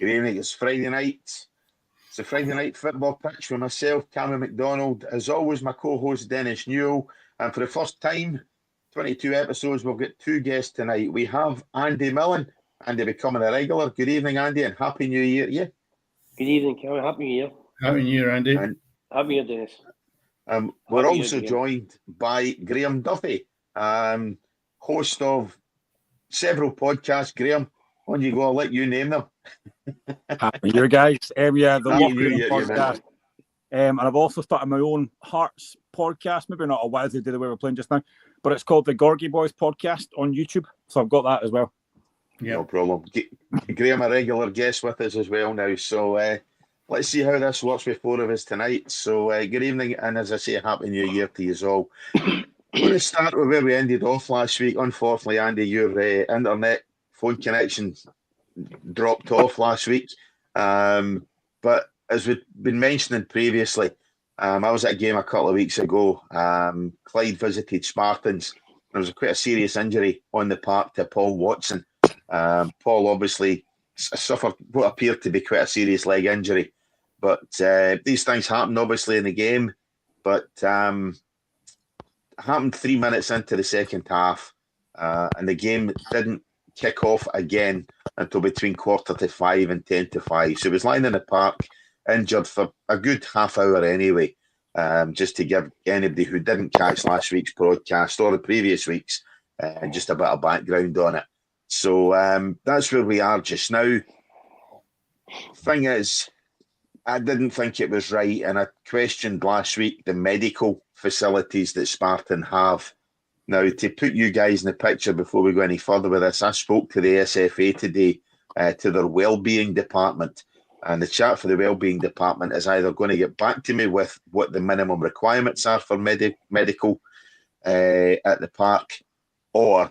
Graeme, it's Friday night. It's a Friday night football pitch with myself, Cameron McDonald. As always, my co-host Dennis Newell. And for the first time, 22 episodes, we've got two guests tonight. We have Andy Millen. Andy becoming a regular. Good evening, Andy, and Happy New Year to you. Good evening, Cameron. Happy New Year. Happy New Year, Andy. And, Happy New Year, Dennis. we're also joined by Graeme Duthie, host of several podcasts. Graeme, on you go, I'll let you name them. Happy New Year, guys. The Happy New Locker Room Year, podcast. And I've also started my own Hearts podcast, maybe not a Wednesday day the way we're playing just now, but it's called the Gorgie Boys podcast on YouTube. So I've got that as well. Yeah. No problem. Graeme, a regular guest with us as well now. So let's see how this works with four of us tonight. So good evening, and as I say, Happy New Year to you all. I'm going to start with where we ended off last week. Unfortunately, Andy, your internet phone connection dropped off last week. But as we've been mentioning previously, I was at a game a couple of weeks ago. Clyde visited Spartans. There was quite a serious injury on the park to Paul Watson. Paul obviously suffered what appeared to be quite a serious leg injury. But these things happen obviously in the game. But happened 3 minutes into the second half. And the game didn't kick off again until between 4:45 and 10:05. So he was lying in the park, injured for a good half hour anyway, just to give anybody who didn't catch last week's broadcast or the previous week's just a bit of background on it. So that's where we are just now. Thing is, I didn't think it was right, and I questioned last week the medical facilities that Spartan have. Now, to put you guys in the picture before we go any further with this, I spoke to the SFA today, to their wellbeing department, and the chat for the wellbeing department is either going to get back to me with what the minimum requirements are for medical at the park, or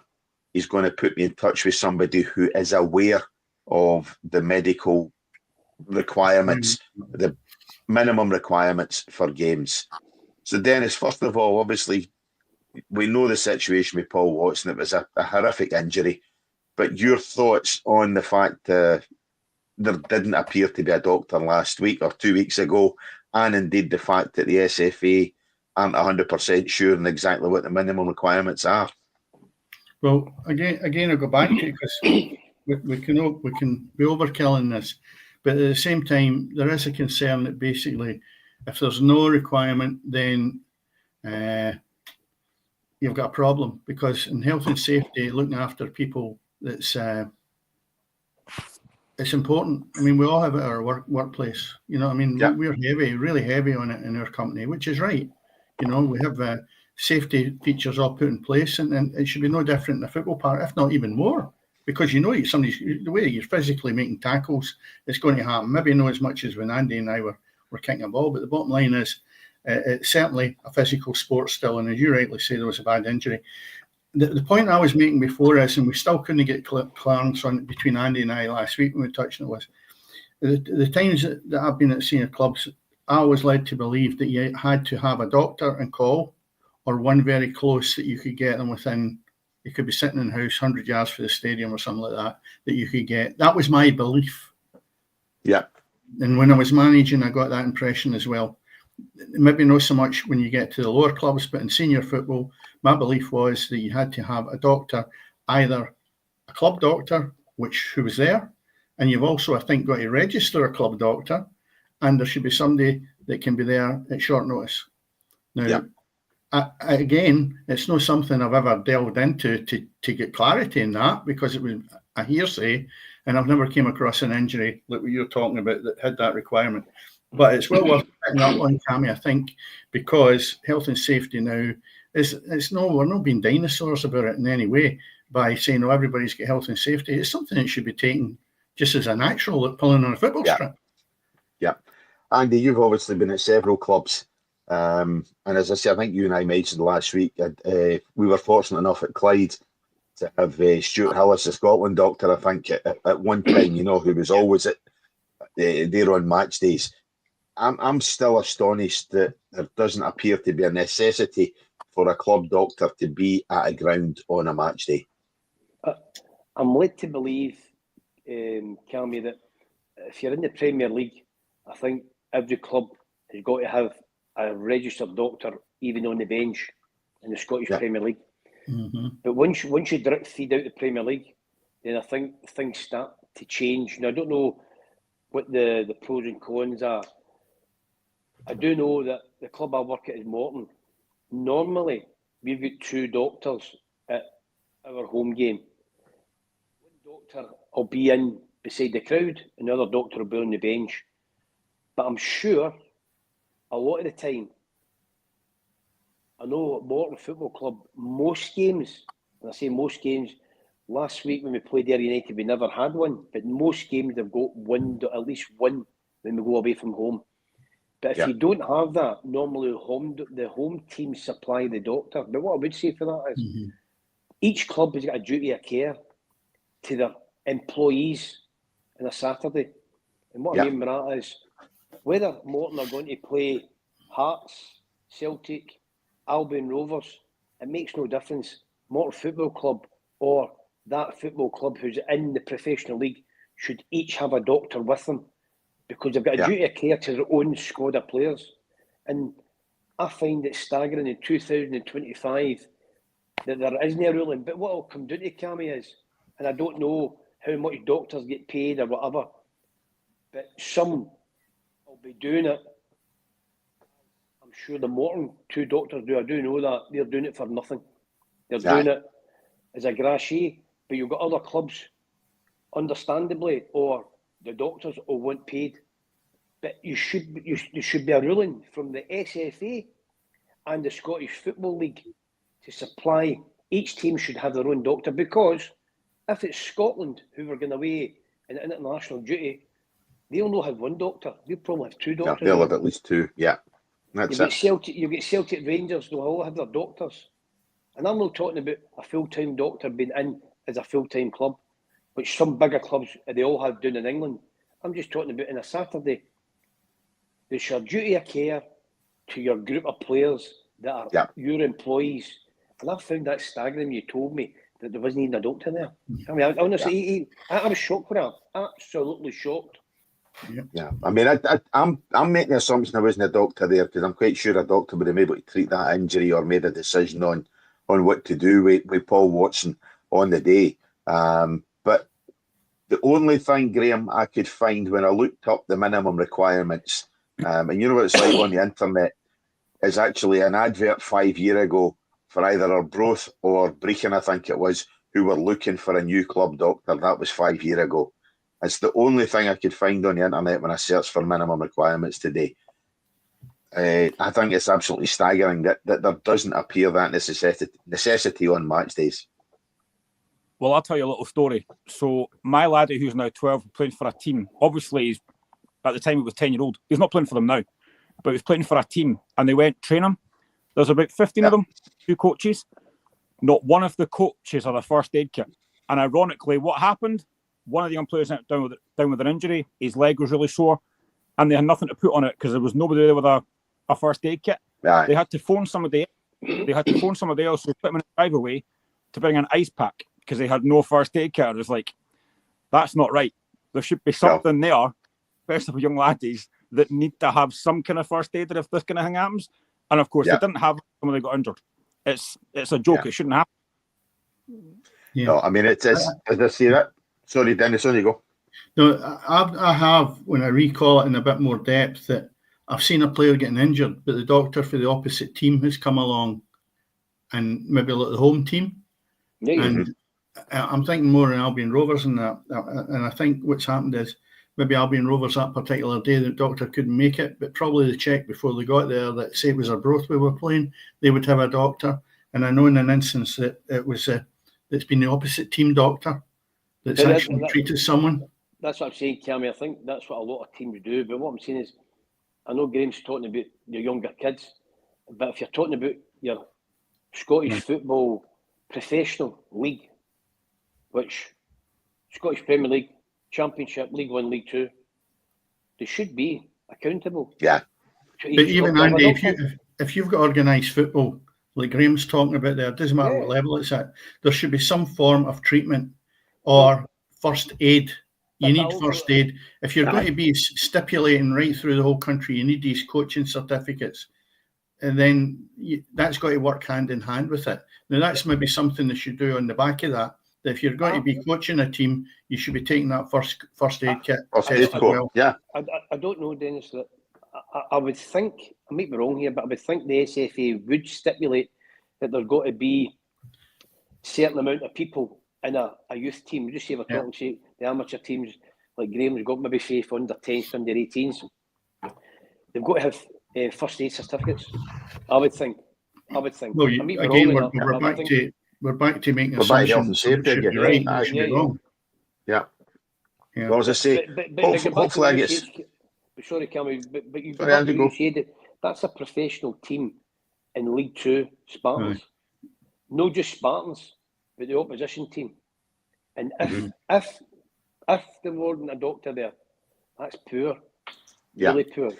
he's going to put me in touch with somebody who is aware of the medical requirements, the minimum requirements for games. So, Dennis, first of all, obviously, we know the situation with Paul Watson. It was a horrific injury. But your thoughts on the fact there didn't appear to be a doctor last week or 2 weeks ago, and indeed the fact that the SFA aren't 100% sure on exactly what the minimum requirements are? Well, again, I'll go back to it because we can be overkilling this, but at the same time, there is a concern that basically, if there's no requirement, then you've got a problem, because in health and safety, looking after people, it's important. I mean, we all have it at our workplace. You know, I mean, yeah. We're really heavy on it in our company, which is right. You know, we have safety features all put in place, and it should be no different in the football park, if not even more, because you know, the way you're physically making tackles, it's going to happen. Maybe not as much as when Andy and I were kicking a ball, but the bottom line is it's certainly a physical sport still, and as you rightly say, there was a bad injury. The point I was making before is, and we still couldn't get clearance on it between Andy and I last week when we touched on it, was the times that I've been at senior clubs, I was led to believe that you had to have a doctor and call, or one very close that you could get them within. You could be sitting in the house 100 yards from the stadium or something like that you could get. That was my belief. Yeah. And when I was managing, I got that impression as well. Maybe not so much when you get to the lower clubs, but in senior football, my belief was that you had to have a doctor, either a club doctor, who was there, and you've also, I think, got to register a club doctor, and there should be somebody that can be there at short notice. Now, yeah. Again, it's not something I've ever delved into to get clarity in that, because it was a hearsay, and I've never came across an injury like what you're talking about that had that requirement. But it's well worth picking up on, Cammy, I think, because health and safety now we're not being dinosaurs about it in any way by saying, oh, everybody's got health and safety. It's something that should be taken just as a natural, like pulling on a football strip. Yeah. Andy, you've obviously been at several clubs. And as I say, I think you and I mentioned last week, we were fortunate enough at Clyde to have Stuart Hillis, the Scotland doctor, I think, at one time, you know, who was always there on match days. I'm still astonished that there doesn't appear to be a necessity for a club doctor to be at a ground on a match day. I'm led to believe, Cammy, that if you're in the Premier League, I think every club has got to have a registered doctor, even on the bench in the Scottish Premier League. Mm-hmm. But once you drip feed out the Premier League, then I think things start to change. Now, I don't know what the pros and cons are. I do know that the club I work at is Morton. Normally, we've got 2 doctors at our home game. One doctor will be in beside the crowd, another doctor will be on the bench. But I'm sure a lot of the time, I know at Morton Football Club, most games, and I say most games, last week when we played Ayr United, we never had one, but most games they've got one, at least one, when we go away from home. But if you don't have that, normally the home team supply the doctor. But what I would say for that is each club has got a duty of care to their employees on a Saturday. And what I mean by that is whether Morton are going to play Hearts, Celtic, Albion Rovers, it makes no difference. Morton Football Club or that football club who's in the professional league should each have a doctor with them, because they've got a duty of care to their own squad of players. And I find it staggering in 2025 that there isn't a ruling. But what will come down to, Cammy, is, and I don't know how much doctors get paid or whatever, but some will be doing it. I'm sure the Morton 2 doctors do. I do know that. They're doing it for nothing. They're doing it as a gratie. But you've got other clubs, understandably, or the doctors will want paid. But there should be a ruling from the SFA and the Scottish Football League to supply. Each team should have their own doctor, because if it's Scotland who are going away in international duty, they'll not have one doctor. They'll probably have 2 doctors. They'll have at least 2. Yeah, that's it. You get Celtic Rangers. They'll all have their doctors, and I'm not talking about a full-time doctor being in as a full-time club, which some bigger clubs, they all have down in England. I'm just talking about on a Saturday. There's your duty of care to your group of players that are your employees. And I found that staggering. You told me that there wasn't even a doctor there. I mean, honestly, I was shocked with that. Absolutely shocked. Yeah, I mean, I'm making the assumption there wasn't a doctor there, because I'm quite sure a doctor would have been able to treat that injury or made a decision on what to do with Paul Watson on the day. But the only thing, Graeme, I could find when I looked up the minimum requirements, and you know what it's like on the internet, is actually an advert 5 years ago for either Arbroath or Brechin, I think it was, who were looking for a new club doctor. That was 5 years ago. It's the only thing I could find on the internet when I searched for minimum requirements today. I think it's absolutely staggering that there doesn't appear that necessity on match days. Well, I'll tell you a little story. So my laddie, who's now 12, playing for a team. Obviously, he's, at the time he was 10-year-old. He's not playing for them now, but he's playing for a team, and they went train him. There's about 15 of them, 2 coaches. Not one of the coaches had a first aid kit. And ironically, what happened? One of the young players went down with an injury. His leg was really sore, and they had nothing to put on it because there was nobody there with a first aid kit. Right. They had to phone somebody. Else who put him in a driveway to bring an ice pack because they had no first aid kit. It was like, that's not right. There should be something there, especially for young laddies, that need to have some kind of first aid if this kind of thing happens. And of course, they didn't have it when they got injured. It's a joke. It shouldn't happen. Yeah. No, I mean, it's as I say that. Sorry, Dennis, on you go. No, I have, when I recall it in a bit more depth, that I've seen a player getting injured, but the doctor for the opposite team has come along and maybe look at the home team. Yeah, and I'm thinking more in Albion Rovers and that. And I think what's happened is maybe Albion Rovers that particular day, the doctor couldn't make it, but probably they checked before they got there that, say it was Arbroath we were playing, they would have a doctor. And I know in an instance that it was it's been the opposite team doctor that's actually treated someone. That's what I'm saying, Cammy. I think that's what a lot of teams do. But what I'm saying is, I know Graeme's talking about your younger kids, but if you're talking about your Scottish football professional league, which Scottish Premier League, Championship, League 1, League 2, there should be accountable. Yeah. But even Andy, if you've got organised football, like Graeme's talking about there, it doesn't matter what level it's at, there should be some form of treatment or first aid. You need first aid. If you're going to be stipulating right through the whole country, you need these coaching certificates. And then that's got to work hand in hand with it. Now, that's maybe something they should do on the back of that. That if you're going to be coaching a team, you should be taking that first aid kit test as well. Yeah. I don't know, Dennis. That I would think, I might be wrong here, but I would think the SFA would stipulate that there's got to be a certain amount of people in a youth team. Just say we're talking, say the amateur teams, like Graeme's got maybe say for under 10s, under 18s. They've got to have first aid certificates. I would think. Well, again, we're back to making assumptions. Safety, right. Should be wrong. Yeah. Well, as I say, hopefully I get. Sorry, Cammy, but you said that that's a professional team in League Two, Spartans. No, just Spartans, but the opposition team. And if there wasn't a doctor there, that's poor. Yeah. Really poor.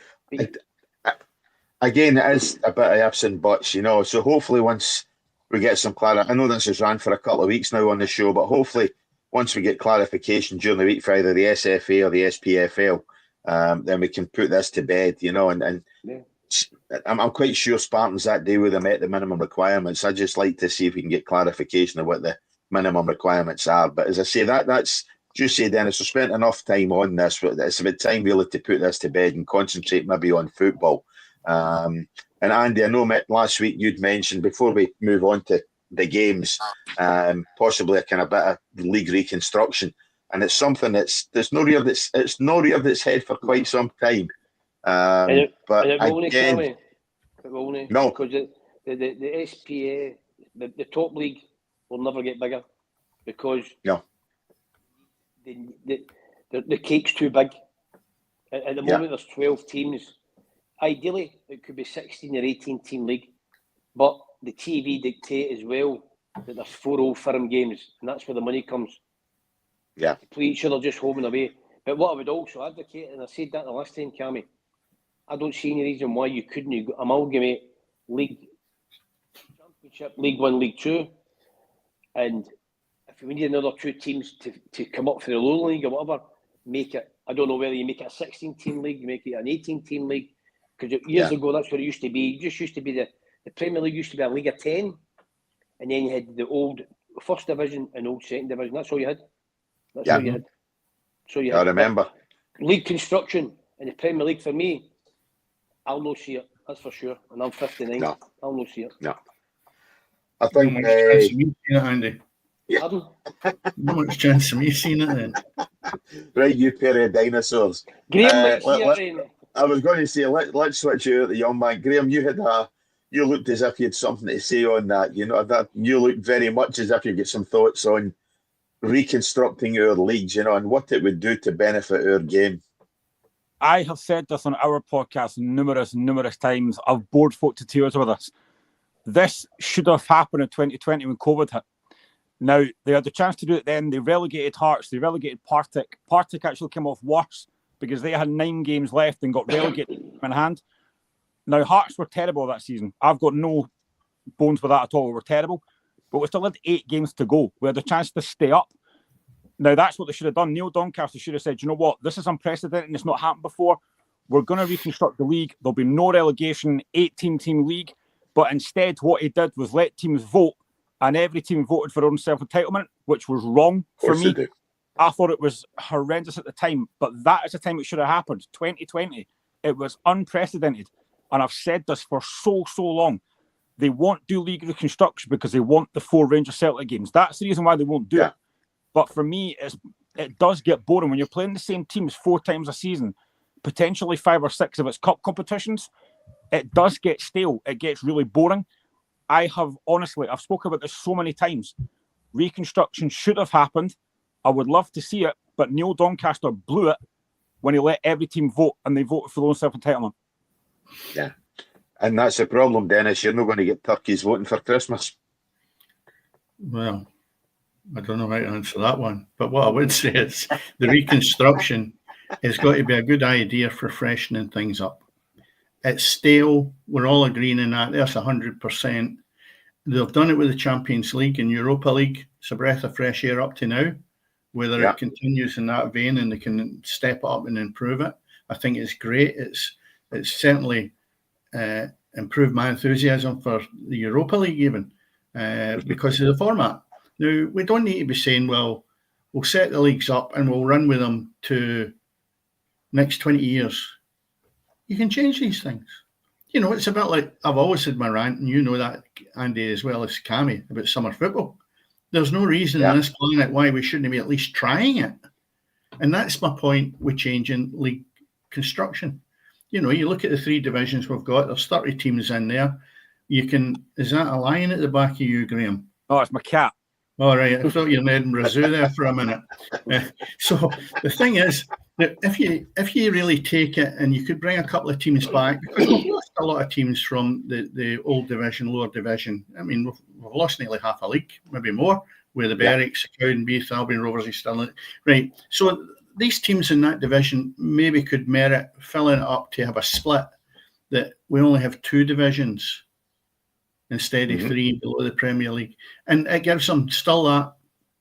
Again, it is a bit of ifs and buts, you know. So hopefully once we get some clarity, I know this has ran for a couple of weeks now on the show, but hopefully once we get clarification during the week for either the SFA or the SPFL, then we can put this to bed, you know. And I'm quite sure Spartans that day would have met the minimum requirements. I'd just like to see if we can get clarification of what the minimum requirements are. But as I say, that's just say, Dennis, we spent enough time on this. It's about time really to put this to bed and concentrate maybe on football. And Andy, I know last week you'd mentioned, before we move on to the games, possibly a kind of bit of league reconstruction, and it's something it's not reared its head for quite some time. But it will again, no, because the SPA, the top league will never get bigger because the cake's too big. At the moment, there's 12 teams. Ideally, it could be 16 or 18 team league, but the TV dictate as well that there's 4 old firm games, and that's where the money comes. Yeah. To play each other just home and away. But what I would also advocate, and I said that the last time, Cammy, I don't see any reason why you couldn't amalgamate League Championship, League 1, League 2, and if we need another 2 teams to come up for the lower league or whatever, make it, I don't know whether you make it a 16-team league, you make it an 18-team league. Because years ago, that's what it used to be. It just used to be the Premier League used to be a league of 10, and then you had the old first division and old second division. That's all you had. That's all you had. So you had. I remember. League construction in the Premier League for me, I'll not see it. That's for sure. And I'm 59. No. I'll not see it. No. I think. Andy. Pardon? Not much chance of me seeing it then. Right, you pair of dinosaurs. Graeme, I was going to say, let's switch you out the young man. Graeme, you looked as if you had something to say on that. You know, that you looked very much as if you get some thoughts on reconstructing our leagues, you know, and what it would do to benefit our game. I have said this on our podcast numerous times. I've bored folk to tears with this. This should have happened in 2020 when COVID hit. Now, they had the chance to do it then. They relegated Hearts. They relegated Partick. Partick actually came off worse because they had 9 games left and got relegated in hand. Now, Hearts were terrible that season. I've got no bones with that at all. We were terrible. But we still had 8 games to go. We had the chance to stay up. Now, that's what they should have done. Neil Doncaster should have said, you know what? This is unprecedented and it's not happened before. We're going to reconstruct the league. There'll be no relegation, 18-team league. But instead, what he did was let teams vote, and every team voted for their own self-entitlement, which was wrong for me. I thought it was horrendous at the time, but that is the time it should have happened. 2020, it was unprecedented. And I've said this for so long. They won't do league reconstruction because they want the 4 Rangers Celtic games. That's the reason why they won't do it. But for me, it does get boring when you're playing the same teams 4 times a season, potentially 5 or 6 of its cup competitions. It does get stale. It gets really boring. I've spoken about this so many times. Reconstruction should have happened. I would love to see it, but Neil Doncaster blew it when he let every team vote and they voted for their own self-entitlement. Yeah. And that's the problem, Dennis. You're not going to get turkeys voting for Christmas. Well, I don't know how to answer that one. But what I would say is the reconstruction has got to be a good idea for freshening things up. It's stale. We're all agreeing on that. That's 100%. They've done it with the Champions League and Europa League. It's a breath of fresh air up to now. Whether it continues in that vein and they can step it up and improve it, I think it's great. It's certainly improved my enthusiasm for the Europa League even because of the format. Now, we don't need to be saying, well, we'll set the leagues up and we'll run with them to next 20 years. You can change these things. You know, it's a bit like I've always had my rant, and you know that, Andy, as well as Cammy, about summer football. There's no reason on this planet why we shouldn't be at least trying it. And that's my point with changing league construction. You know, you look at the 3 divisions we've got, there's 30 teams in there. Is that a lion at the back of you, Graeme? Oh, it's my cat. All right, I thought you were in Edinburgh Zoo there for a minute. So the thing is that if you really take it and you could bring a couple of teams back, because we've lost a lot of teams from the old division, lower division. I mean, we've lost nearly half a league, maybe more, where the Berwicks, Cowden, Beath, Albion Rovers, East Stirling. Right, so these teams in that division maybe could merit filling it up to have a split that we only have 2 divisions instead of 3 below the Premier League. And it gives them still that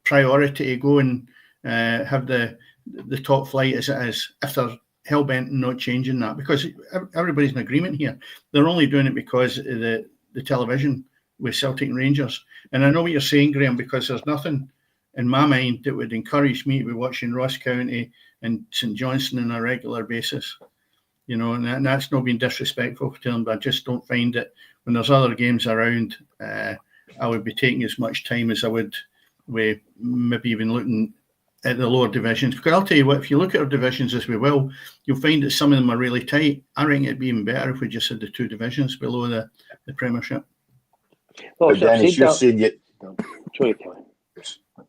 priority to go and have the top flight as it is, if they're hell-bent on not changing that. Because everybody's in agreement here. They're only doing it because of the television with Celtic and Rangers. And I know what you're saying, Graeme, because there's nothing in my mind that would encourage me to be watching Ross County and St Johnstone on a regular basis. You know, and that's not being disrespectful to them, but I just don't find it. When there's other games around, I would be taking as much time as I would with maybe even looking at the lower divisions. Because I'll tell you what, if you look at our divisions as we will, you'll find that some of them are really tight. I reckon it'd be even better if we just had the 2 divisions below the Premiership. Well, but Dennis, you're saying you...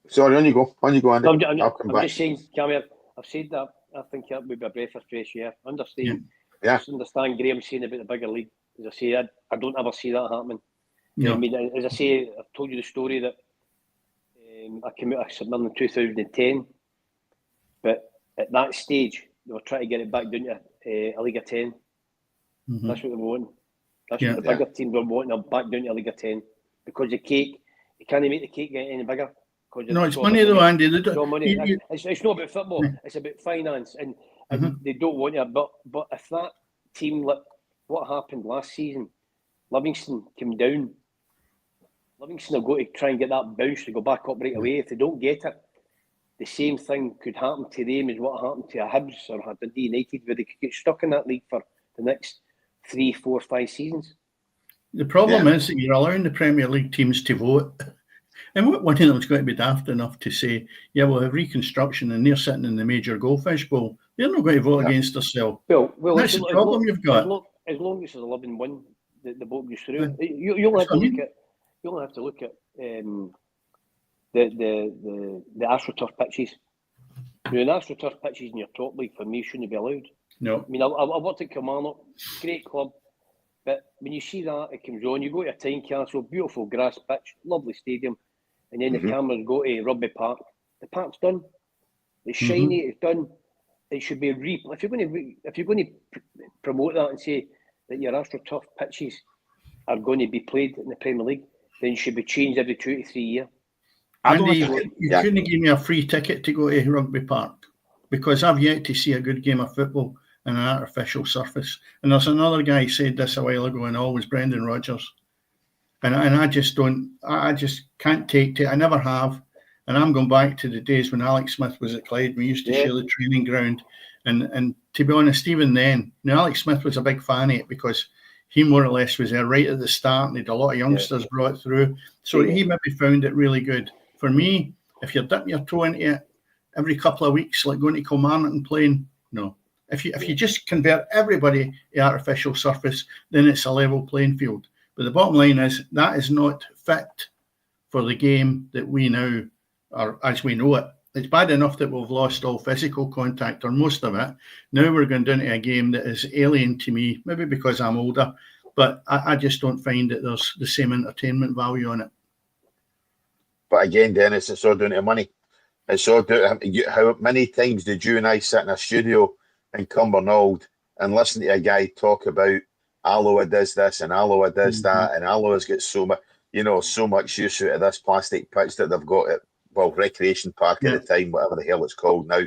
Sorry, on you go, Andy. I'm just saying, Cammy, I've said that. I think that would be a breath of fresh air. Understand Graeme saying about the bigger league. As I say, I don't ever see that happening. No. I mean, as I say, I've told you the story that I came out of St Mirren in 2010, but at that stage, they were trying to get it back down to a League of 10. That's what they were wanting. That's what the bigger teams were wanting, back down to a League of 10. Because the cake, you can't make the cake get any bigger. No, it's money though, Andy. Money. It's not about football. It's about finance, and they don't want you. But if that team, like what happened last season, Livingston came down. Livingston are going to try and get that bounce to go back up right away. If they don't get it, the same thing could happen to them as what happened to a Hibs or a Dundee United, where they could get stuck in that league for the next 3, 4, 5 seasons. The problem is that you're allowing the Premier League teams to vote. And one of them's going to be daft enough to say, yeah, we'll have reconstruction and they're sitting in the major goldfish bowl. They're not going to vote against themselves. Well, that's the problem you've got. As long as it's 11-1, the vote goes through. You only have to look at the AstroTurf pitches. You know, the AstroTurf pitches in your top league for me shouldn't be allowed. No. I mean, I worked at Kilmarnock, great club, but when you see that, it comes on. You go to a Tynecastle, beautiful grass pitch, lovely stadium, and then the cameras go to Rugby Park. The park's done. It's shiny. It's done. It should be if you're going to promote that and say that your AstroTurf pitches are going to be played in the Premier League, then it should be changed every 2 to 3 years. Andy, you couldn't give me a free ticket to go to Rugby Park because I've yet to see a good game of football on an artificial surface. And there's another guy who said this a while ago, and always Brendan Rodgers. And I just can't take to it. I never have. And I'm going back to the days when Alex Smith was at Clyde. We used to share the training ground. And to be honest, even then, Alex Smith was a big fan of it because he more or less was there right at the start and he had a lot of youngsters brought through. So he maybe found it really good. For me, if you're dipping your toe into it every couple of weeks, like going to Kilmarnock and playing, no. If you just convert everybody to artificial surface, then it's a level playing field. But the bottom line is that is not fit for the game that we now are as we know it. It's bad enough that we've lost all physical contact or most of it. Now we're going down to a game that is alien to me, maybe because I'm older, but I just don't find that there's the same entertainment value on it. But again, Dennis, it's all down to money. It's all how many times did you and I sit in a studio in Cumbernauld and listen to a guy talk about Alloa does this and Alloa does that, and Alloa's got so much, so much use out of this plastic pitch that they've got at Recreation Park at the time, whatever the hell it's called now.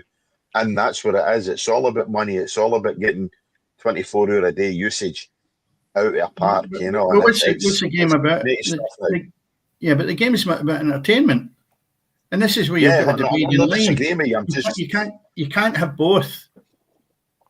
And that's what it is. It's all about money. It's all about getting 24-hour a day usage out of a park, Well, what's the game about? But the game is about entertainment. And this is where you've got to divide the line. You can't have both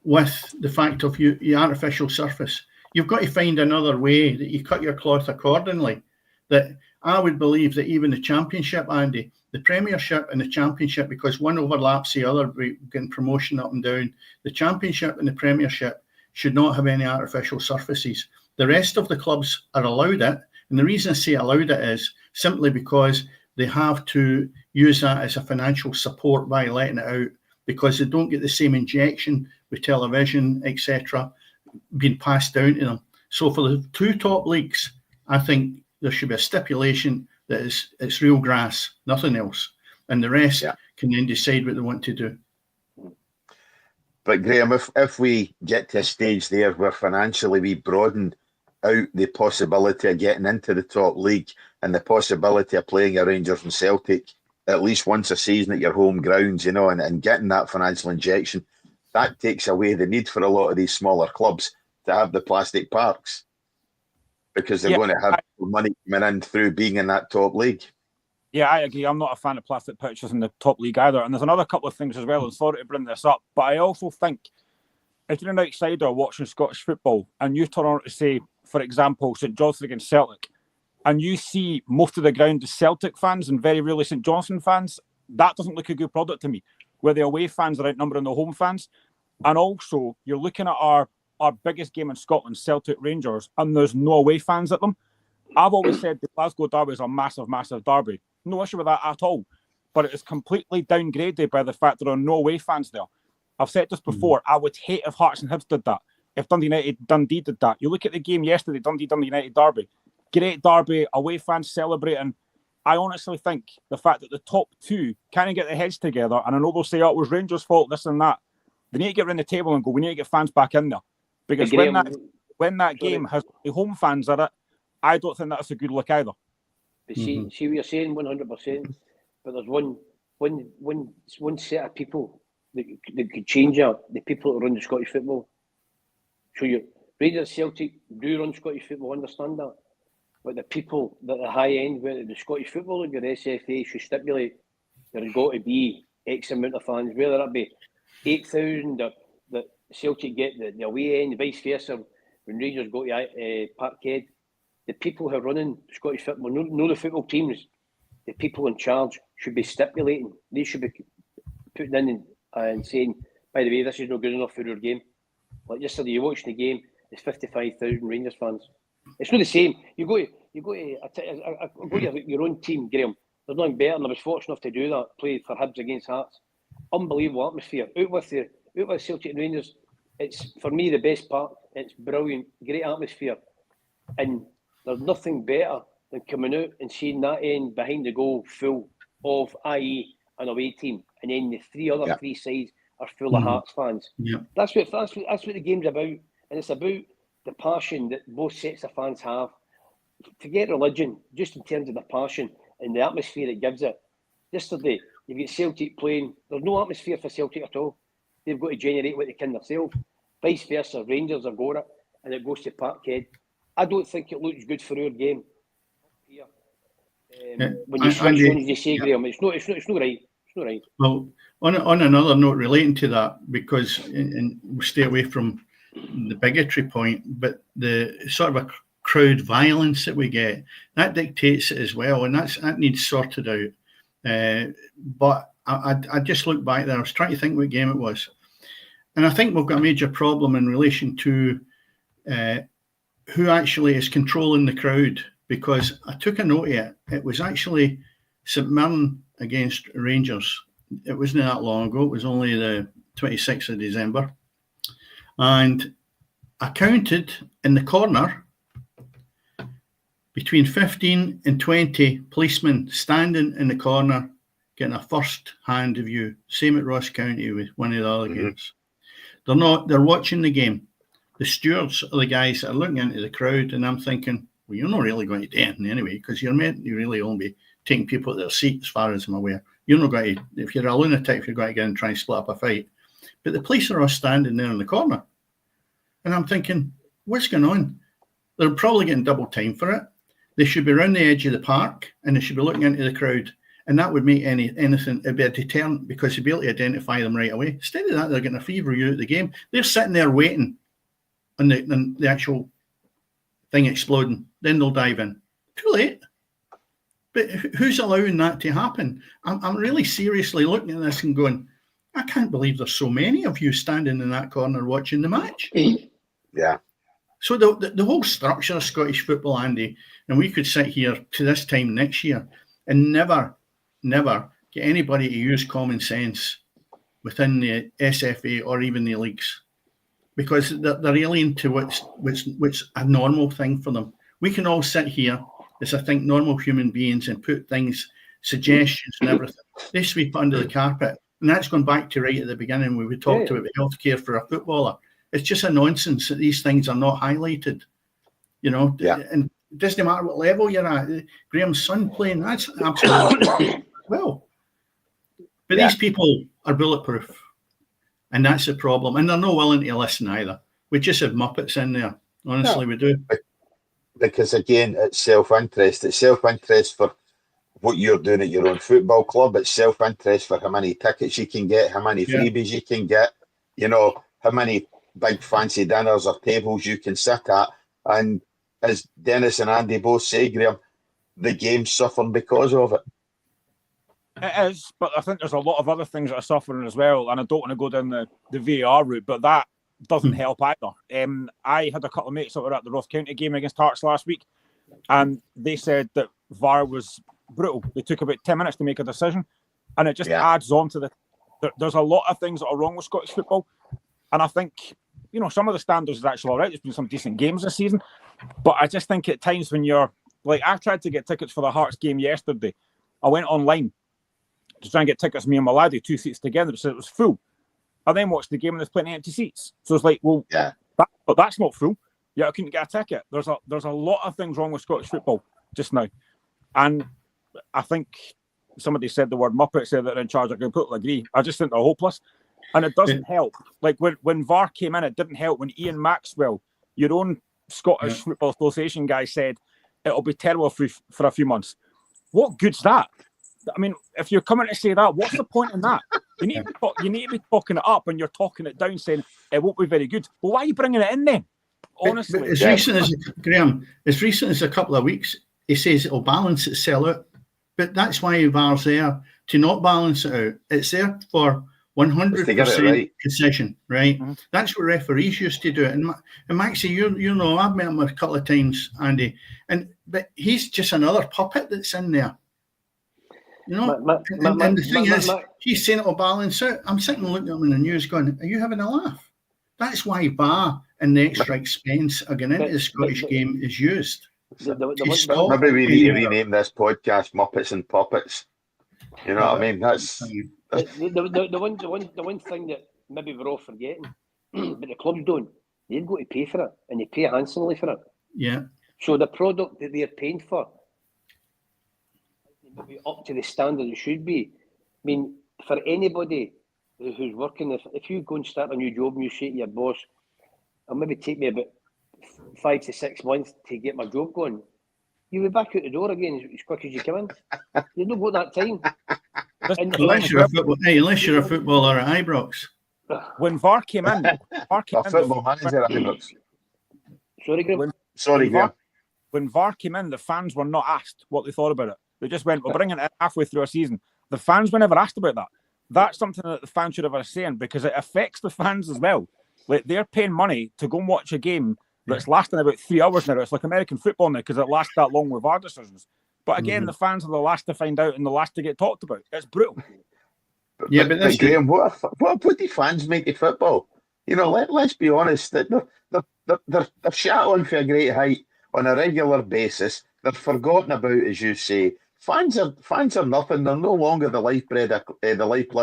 with the fact of your artificial surface. You've got to find another way that you cut your cloth accordingly. That I would believe that even the Championship, Andy, the Premiership and the Championship, because one overlaps the other, getting promotion up and down, the Championship and the Premiership should not have any artificial surfaces. The rest of the clubs are allowed it. And the reason I say allowed it is simply because they have to use that as a financial support by letting it out, because they don't get the same injection with television, etc., being passed down to them. So for the two top leagues, I think there should be a stipulation that it's real grass, nothing else. And the rest can then decide what they want to do. But Graeme, if we get to a stage there where financially we broaden out the possibility of getting into the top league and the possibility of playing a Rangers and Celtic at least once a season at your home grounds, and getting that financial injection, that takes away the need for a lot of these smaller clubs to have the plastic parks, because they're going to have money coming in through being in that top league. Yeah, I agree. I'm not a fan of plastic pitches in the top league either. And there's another couple of things as well. I'm sorry to bring this up, but I also think if you're an outsider watching Scottish football and you turn on to say, for example, St Johnstone against Celtic, and you see most of the ground is Celtic fans and very rarely St Johnstone fans, that doesn't look a good product to me, where the away fans are outnumbering the home fans. And also, you're looking at our biggest game in Scotland, Celtic Rangers, and there's no away fans at them. I've always said the Glasgow derby is a massive, massive derby. No issue with that at all. But it is completely downgraded by the fact there are no away fans there. I've said this before. I would hate if Hearts and Hibs did that. If Dundee did that. You look at the game yesterday, Dundee United derby. Great derby, away fans celebrating. I honestly think the fact that the top two can't get their heads together, and I know they'll say, it was Rangers' fault, this and that. They need to get around the table and go, we need to get fans back in there. Because when that game has the home fans at it, I don't think that's a good look either. But see what you're saying, 100%. But there's one set of people that could change that. The people that run the Scottish football. So your Rangers, Celtic do run Scottish football, understand that. But the people at the high end, whether the Scottish Football League or SFA, should stipulate there's got to be X amount of fans, whether that be 8,000 or that Celtic get the away end, vice versa. When Rangers go to Parkhead, the people who are running Scottish football, no the football teams, the people in charge should be stipulating. They should be putting in and saying, by the way, this is not good enough for your game. Like yesterday, you watched the game, it's 55,000 Rangers fans. It's not the same. You go to your own team, Graeme. There's nothing better, and I was fortunate enough to do that. Play for Hibs against Hearts. Unbelievable atmosphere. Out with Celtic and Rangers. It's for me the best part. It's brilliant, great atmosphere, and there's nothing better than coming out and seeing that end behind the goal full of, i.e., an away team, and then the three sides are full of Hearts fans. Yeah. That's what the game's about, and it's about the passion that both sets of fans have. Forget religion, just in terms of the passion and the atmosphere it gives it. Yesterday, you've got Celtic playing. There's no atmosphere for Celtic at all. They've got to generate what they can themselves. Vice versa, Rangers have got it, and it goes to Parkhead. I don't think it looks good for our game. When you switch on, as you say, Graeme, it's not right. It's not right. Well, on another note relating to that, because and we'll stay away from the bigotry point, but the sort of a crowd violence that we get, that dictates it as well, and that needs sorted out. But I just look back there. I was trying to think what game it was, and I think we've got a major problem in relation to who actually is controlling the crowd. Because I took a note of it. It was actually St Mirren against Rangers. It wasn't that long ago. It was only the 26th of December. And I counted in the corner between 15 and 20 policemen standing in the corner getting a first-hand view. Same at Ross County with one of the other games. They're watching the game. The stewards are the guys that are looking into the crowd, and I'm thinking, well, you're not really going to do anything anyway, because you're meant to really only be taking people at their seat, as far as I'm aware. You're not going to, if you're a lunatic, you're going to get in and try and split up a fight. But the police are all standing there in the corner. And I'm thinking, what's going on? They're probably getting double time for it. They should be around the edge of the park, and they should be looking into the crowd. And that would make anything, it'd be a deterrent, because you'd be able to identify them right away. Instead of that, they're getting a free review of the game. They're sitting there waiting on the actual thing exploding. Then they'll dive in. Too late. But who's allowing that to happen? I'm really seriously looking at this and going, I can't believe there's so many of you standing in that corner watching the match. Yeah. So the whole structure of Scottish football, Andy, and we could sit here to this time next year and never get anybody to use common sense within the SFA or even the leagues, because they're alien to what's a normal thing for them. We can all sit here as, I think, normal human beings and put things, suggestions and everything. They sweep under the carpet. And that's gone back to right at the beginning when we talked about healthcare for a footballer. It's just a nonsense that these things are not highlighted, and it doesn't matter what level you're at. Graeme's son playing, that's absolutely well. But these people are bulletproof, and that's the problem. And they're not willing to listen either. We just have Muppets in there. Honestly, we do. Because again, it's self-interest. It's self-interest for what you're doing at your own football club. It's self-interest for how many tickets you can get, how many freebies you can get, how many big fancy dinners or tables you can sit at. And as Dennis and Andy both say, Graeme, the game's suffering because of it. It is, but I think there's a lot of other things that are suffering as well. And I don't want to go down the VAR route, but that doesn't help either. I had a couple of mates that were at the Ross County game against Hearts last week, and they said that VAR was brutal. They took about 10 minutes to make a decision, and it just adds on to there's a lot of things that are wrong with Scottish football, and I think some of the standards is actually all right. There's been some decent games this season, but I just think at times when you're like, I tried to get tickets for the Hearts game yesterday. I went online to try and get tickets, me and my laddie, 2 seats together, so it was full. I then watched the game and there's plenty of empty seats, so it's like, well, but that's not full. I couldn't get a ticket. There's a lot of things wrong with Scottish football just now, and I think somebody said the word Muppet, said that they're in charge. I completely agree. I just think they're hopeless, and it doesn't help. Like when VAR came in, it didn't help. When Ian Maxwell, your own Scottish Football Association guy, said it'll be terrible for a few months. What good's that? I mean, if you're coming to say that, what's the point in that? You need to be talking it up, and you're talking it down, saying it won't be very good. Well, why are you bringing it in then? Honestly, but as recent as a couple of weeks, he says it'll balance itself out. But that's why VAR's there, to not balance it out. It's there for 100% concession, right? Mm-hmm. That's what referees used to do. And Maxie, I've met him a couple of times, Andy, but he's just another puppet that's in there. And the thing is, he's saying it'll balance out. I'm sitting looking at him in the news going, are you having a laugh? That's why VAR and the extra expense again into the Scottish game is used. Maybe we need to rename this podcast Muppets and Puppets. You know what I mean? That's the one thing that maybe we're all forgetting, but the clubs don't. They've got to pay for it, and they pay handsomely for it. Yeah. So the product that they're paying for maybe up to the standard it should be. I mean, for anybody who's working, if you go and start a new job and you say to your boss, it'll maybe take me about 5 to 6 months to get my job going, you'll be back out the door again as quick as you come in. You don't got that time. Unless you're a footballer at Ibrox. When VAR came in, football manager at Ibrox. Sorry, Graeme. When VAR came in, the fans were not asked what they thought about it. They just went, we're bringing it halfway through a season. The fans were never asked about that. That's something that the fans should have been saying, because it affects the fans as well. Like, they're paying money to go and watch a game that's lasting about 3 hours now. It's like American football now, because it lasts that long with VAR decisions. But again, the fans are the last to find out and the last to get talked about. It's brutal. But Graeme, what do fans make of football? Let's be honest. They're shot on for a great height on a regular basis. They're forgotten about, as you say, fans are nothing. They're no longer the lifeblood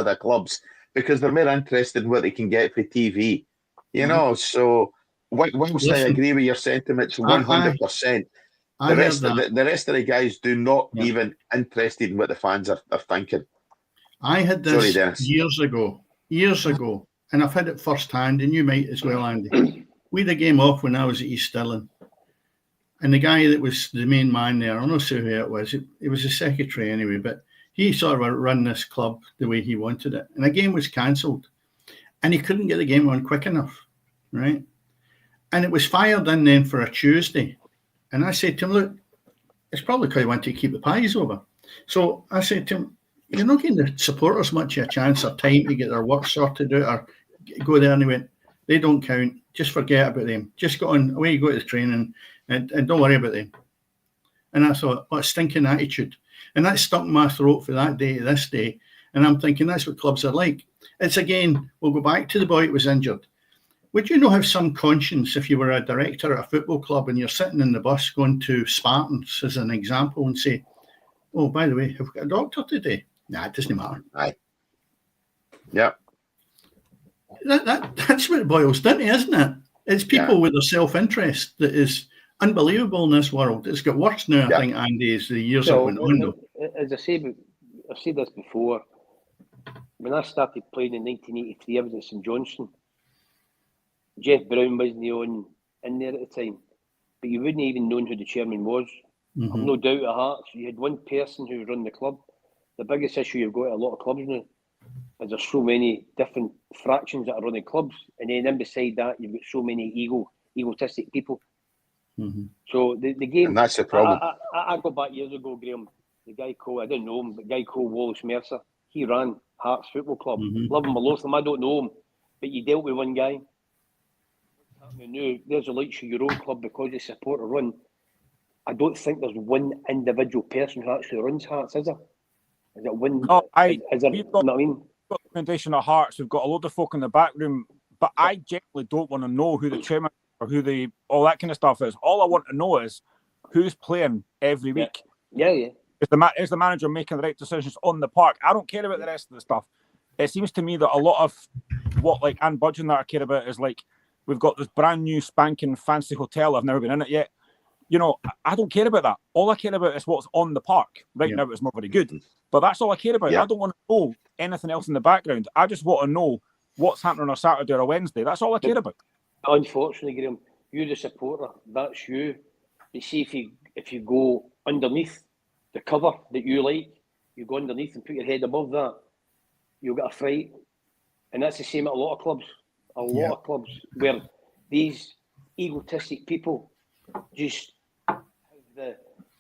of clubs because they're more interested in what they can get for TV. You know, so whilst I agree with your sentiments 100%, I heard that. the rest of the guys do not even interested in what the fans are thinking. I had this years ago, and I've had it firsthand, and you might as well, Andy. We had a game off when I was at East Stirling, and the guy that was the main man there, I don't know who it was. It was the secretary anyway, but he sort of run this club the way he wanted it, and a game was cancelled, and he couldn't get the game on quick enough, right? And it was fired in then for a Tuesday, and I said to him, look, it's probably because he wanted to keep the pies over. So I said to him, you're not getting the supporters much of a chance or time to get their work sorted out or go there. And he went, they don't count. Just forget about them. Just go on, away you go to the training and don't worry about them. And I thought, what a stinking attitude. And that stuck in my throat for that day to this day. And I'm thinking that's what clubs are like. It's again, we'll go back to the boy that was injured. Would you not have some conscience if you were a director at a football club and you're sitting in the bus going to Spartans as an example and say, oh, by the way, have we got a doctor today? Nah, it doesn't matter. Aye. Yeah. That's what it boils down to, isn't it? It's people with their self-interest that is unbelievable in this world. It's got worse now, I think, Andy, as the years have went on. As I say, I've said this before. When I started playing in 1983, I was at St Johnstone. Jeff Brown wasn't in there at the time, but you wouldn't even known who the chairman was. I've no doubt at heart. You had one person who run the club. The biggest issue you've got at a lot of clubs now is there's so many different fractions that are running clubs, and then in beside that you've got so many egotistic people. So the game, and that's the problem. I go back years ago, Graeme. The guy called, I didn't know him, but the guy called Wallace Mercer. He ran Hearts Football Club. Love him or loathe him, I don't know him, but you dealt with one guy. What's happening now? There's a likes of your own club because it's support a run. I don't think there's one individual person who actually runs Hearts, is there? Is it one? No, is there, you know what I mean? We've got the foundation of Hearts. We've got a load of folk in the back room, but I generally don't want to know who the chairman or who all that kind of stuff is. All I want to know is who's playing every week. Yeah. Is the manager making the right decisions on the park? I don't care about the rest of the stuff. It seems to me that a lot of what like Anne Budge and that I care about is like we've got this brand new spanking fancy hotel. I've never been in it yet. You know, I don't care about that. All I care about is what's on the park. Right now, it's not very good. But that's all I care about. I don't want to know anything else in the background. I just want to know what's happening on a Saturday or a Wednesday. That's all I care about. Unfortunately, Graeme, you're the supporter. That's you. You see, if you go underneath the cover that you like, you go underneath and put your head above that, you'll get a fright. And that's the same at a lot of clubs. A lot of clubs where these egotistic people just have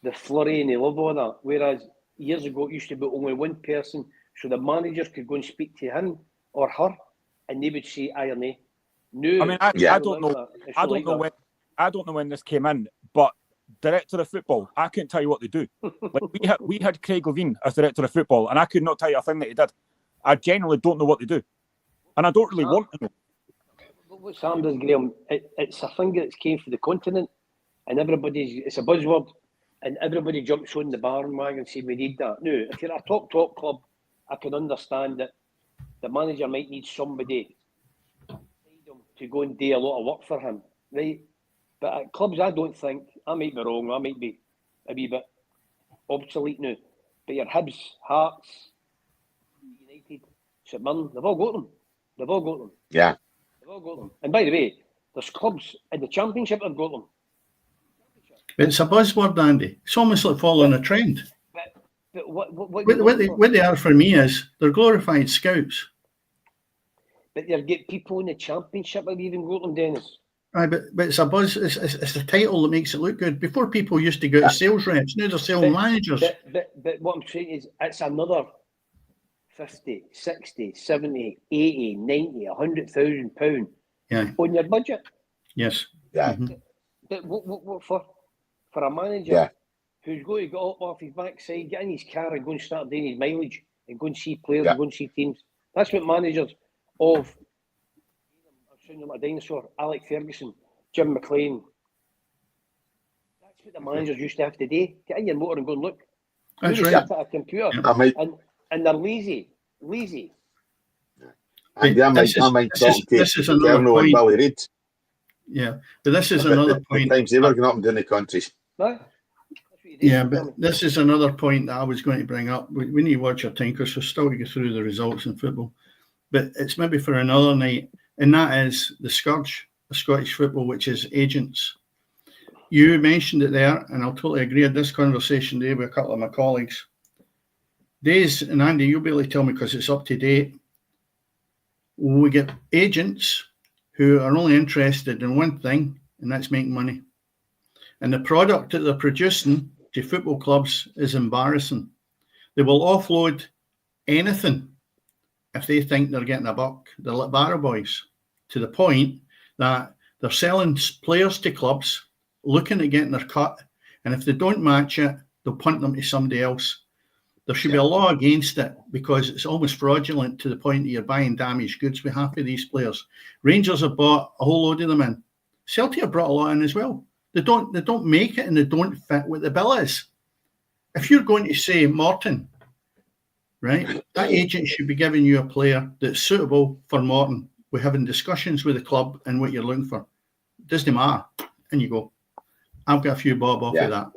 the flurry and they love all that. Whereas years ago it used to be only one person, so the managers could go and speak to him or her, and they would say aye or nay. No, I mean, I don't know. I don't know when this came in, but director of football, I couldn't tell you what they do. Like we had Craig Levine as director of football, and I could not tell you a thing that he did. I genuinely don't know what they do, and I don't really want to know. What Sam does, Graeme, it's a thing that came from the continent, and it's a buzzword, and everybody jumps on the bandwagon and say we need that. No, if you're a top club, I can understand that the manager might need somebody to go and do a lot of work for him, right? But at clubs, I don't think, I might be wrong, I might be a wee bit obsolete now, but your Hibs, Hearts, United, St Mirren, they've all got them. Yeah. They've all got them. And by the way, there's clubs in the Championship that have got them. It's a buzzword, Andy. It's almost like following a trend. But what they are for me is they're glorified scouts. But you get people in the Championship that have even got them, Dennis. Right, but it's a buzz. It's the title that makes it look good. Before, people used to go to sales reps. Now they're sales managers. But what I'm saying is, it's another 50, 60, 70, 80, 90, £100,000 on your budget. Yes. Yeah. But what for a manager who's going to get up off his backside, get in his car and go and start doing his mileage and go and see players and go and see teams? That's what managers of, I'm sounding like a dinosaur, Alec Ferguson, Jim McLean, that's what the managers used to have to do. Get in your motor and go and look. That's Who right. sits at a computer I might, and they're lazy. I might talk to this is another Kerno and point. Billy Reid. Yeah, but this is another The point. times they were going up and down the countries. No? That's what you do, Yeah, tell me. but this is another point that I was going to bring up. We need to watch our time because we're still to go through the results in football. But it's maybe for another night, and that is the scourge of Scottish football, which is agents. You mentioned it there, and I'll totally agree. I had this conversation today with a couple of my colleagues. Days, and Andy, you'll be able to tell me because it's up to date. We get agents who are only interested in one thing, and that's making money. And the product that they're producing to football clubs is embarrassing. They will offload anything if they think they're getting a buck. They're like barrow boys, to the point that they're selling players to clubs, looking at getting their cut, and if they don't match it, they'll punt them to somebody else. There should be a law against it because it's almost fraudulent to the point that you're buying damaged goods with half of these players. Rangers have bought a whole load of them in. Celtic have brought a lot in as well. They don't make it and they don't fit what the bill is. If you're going to say Morton, right, that agent should be giving you a player that's suitable for Morton. We're having discussions with the club and what you're looking for. Doesn't matter. And you go, I've got a few bob off of that.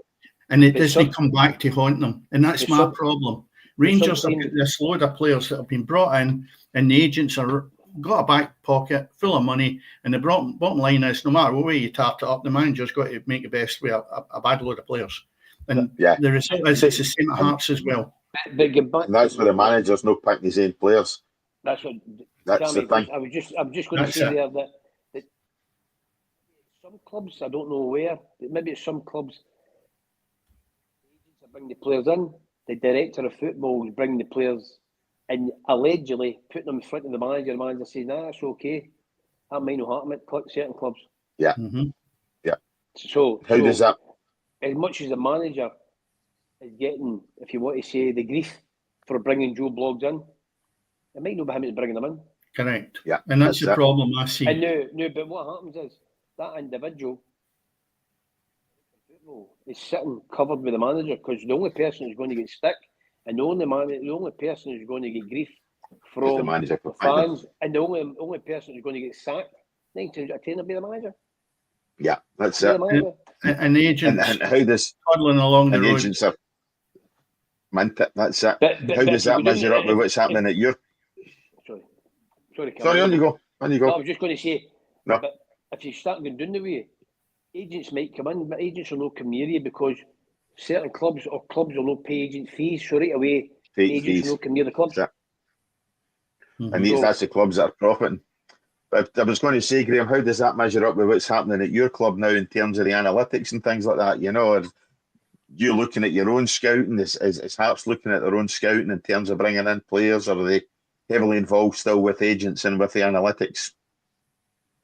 And it doesn't come back to haunt them. And that's my problem. Rangers have got this load of players that have been brought in and the agents are got a back pocket full of money. And the bottom line is, no matter what way you tap it up, the manager's got to make the best with a bad load of players. And the result is it's the same at Hearts as well. And that's where the manager's not picking his own players. That's the thing. I was just going to say there that some clubs, I don't know where, but maybe it's some clubs, agents bring the players in. The director of football is bringing the players and allegedly putting them in front of the manager. The manager says, "Nah, that's okay. That might not happen at certain clubs." Yeah. Mm-hmm. Yeah. So how does that? As much as the manager is getting, if you want to say, the grief for bringing Joe Bloggs in, it might not be him that's bringing them in. Correct. Yeah. And that's the problem I see. And no, but what happens is that individual is sitting covered with the manager because the only person who's going to get stick and the only person who's going to get grief from the manager, fans and the only person who's going to get sacked 9 times out of 10 will be the manager. Yeah, that's it. And agents and how does toddling along the road. Agents are mint it. That's it. How does that measure up with what's happening at your? Sorry, on you go. On you go. No, I was just going to say, no. But if you start going down the way, agents might come in, but agents will not come near you because certain clubs will not pay agent fees. So right away, agents will not come near the clubs. Mm-hmm. And that's the clubs that are profiting. But I was going to say, Graeme, how does that measure up with what's happening at your club now in terms of the analytics and things like that? You know, are you looking at your own scouting? Is Hearts looking at their own scouting in terms of bringing in players? Or are they heavily involved still with agents and with the analytics?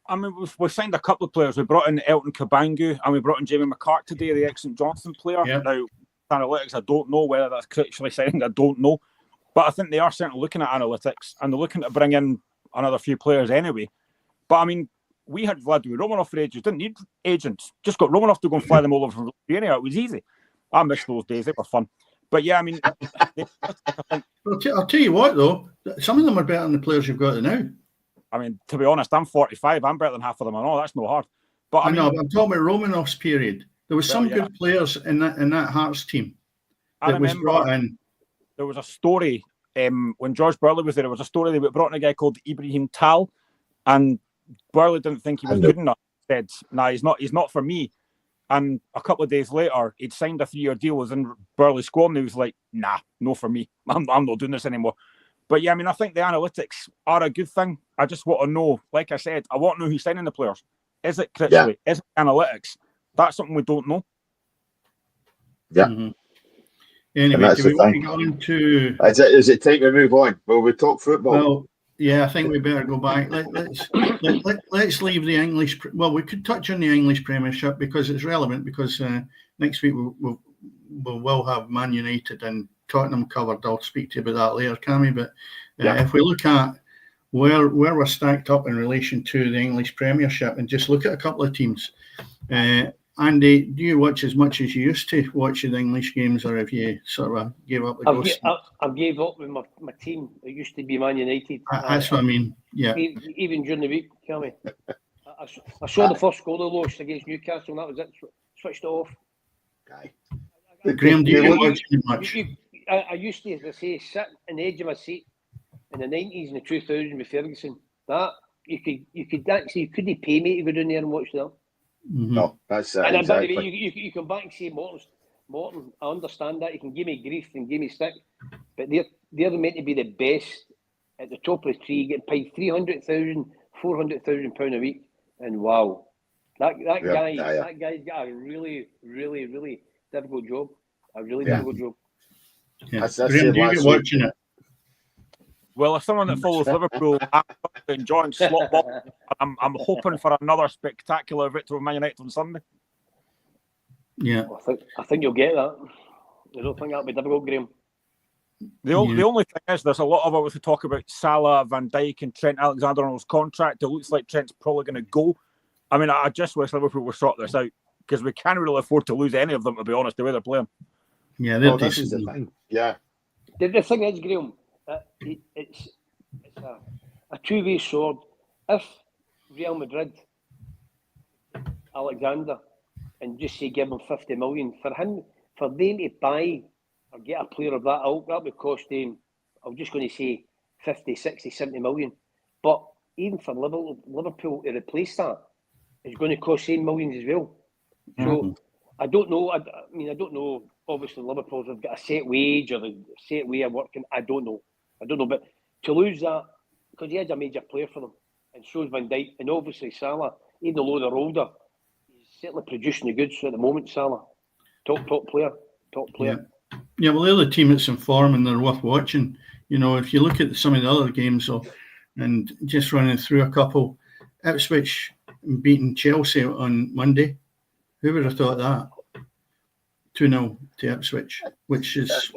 I mean, we've signed a couple of players. We brought in Elton Kabangu and we brought in Jamie McCart today, the ex-St Johnstone player. Yep. Now, analytics, I don't know whether that's critically signed. I don't know. But I think they are certainly looking at analytics and they're looking to bring in another few players anyway. But I mean, we had Vladimir Romanov for ages. Didn't need agents. Just got Romanov to go and fly them all over from Lithuania. It was easy. I miss those days. They were fun. But yeah, I mean, I'll tell you what though, some of them are better than the players you've got now. I mean, to be honest, I'm 45. I'm better than half of them. I know that's no hard. But I know. I'm talking about Romanov's period. There was some good players in that Hearts team that was brought in. There was a story when George Burley was there. There was a story they brought in a guy called Ibrahim Tal, and Burley didn't think he was good enough. He said, "Nah, he's not for me." And a couple of days later, he'd signed a 3-year deal. Was in Burley's squad, and he was like, "Nah, no for me. I'm not doing this anymore." But yeah, I mean, I think the analytics are a good thing. I just want to know, like I said, I want to know who's signing the players. Is it critically? Is it analytics? That's something we don't know. Yeah. Mm-hmm. Anyway, do we want to go into... Is it time to move on? Well, we talk football. Well, yeah, I think we better go back. Let's leave the English... Well, we could touch on the English Premiership because it's relevant because next week we'll have Man United and Tottenham covered. I'll speak to you about that later, Cammy. But if we look at where we're stacked up in relation to the English Premiership and just look at a couple of teams, Andy, do you watch as much as you used to watch the English games, or have you sort of gave up the ghost? I've gave up with my team. It used to be Man United. That's what I mean. Yeah. Even during the week, tell me. I saw the first goal they lost against Newcastle, and that was it. Switched it off. Graeme, do you watch too much? I used to, as I say, sit on the edge of my seat in the 90s and the 2000s with Ferguson. That you could actually, you couldn't pay me to go down there and watch them. Mm-hmm. No, that's and exactly. by the way, you come back and say, Morton, I understand that you can give me grief and give me stick, but they're meant to be the best at the top of the tree, getting paid £300,000, £400,000 a week, and wow, that guy's got a really, really, really difficult job. A really difficult job. Yeah. Graeme, do you get watching it? Well, as someone that follows Liverpool, I'm enjoying slot ball. I'm hoping for another spectacular victory of Man United on Sunday. Yeah, I think you'll get that. I don't think that'll be difficult, Graeme. The only thing is, there's a lot of us who talk about Salah, Van Dijk, and Trent Alexander-Arnold's contract. It looks like Trent's probably going to go. I mean, I just wish Liverpool would sort this out, because we can't really afford to lose any of them, to be honest, the way they're playing. Yeah, this is the thing. Yeah. The thing is, Graeme, it's a two-way sword. If Real Madrid, Alexander, and just say give him 50 million, for them to buy or get a player of that ilk, that would cost them, I'm just going to say 50, 60, 70 million. But even for Liverpool to replace that, it's going to cost them millions as well. So I don't know. I don't know. Obviously, Liverpool have got a set wage or a set way of working. I don't know. But to lose that, because he is a major player for them, and so is Van Dijk, and obviously Salah, even though they're older, he's certainly producing the goods at the moment. Salah, top player. Yeah, well, they're the team that's in form and they're worth watching. You know, if you look at some of the other games, and just running through a couple, Ipswich beating Chelsea on Monday. Who would have thought that? 2-0 to Ipswich, which is...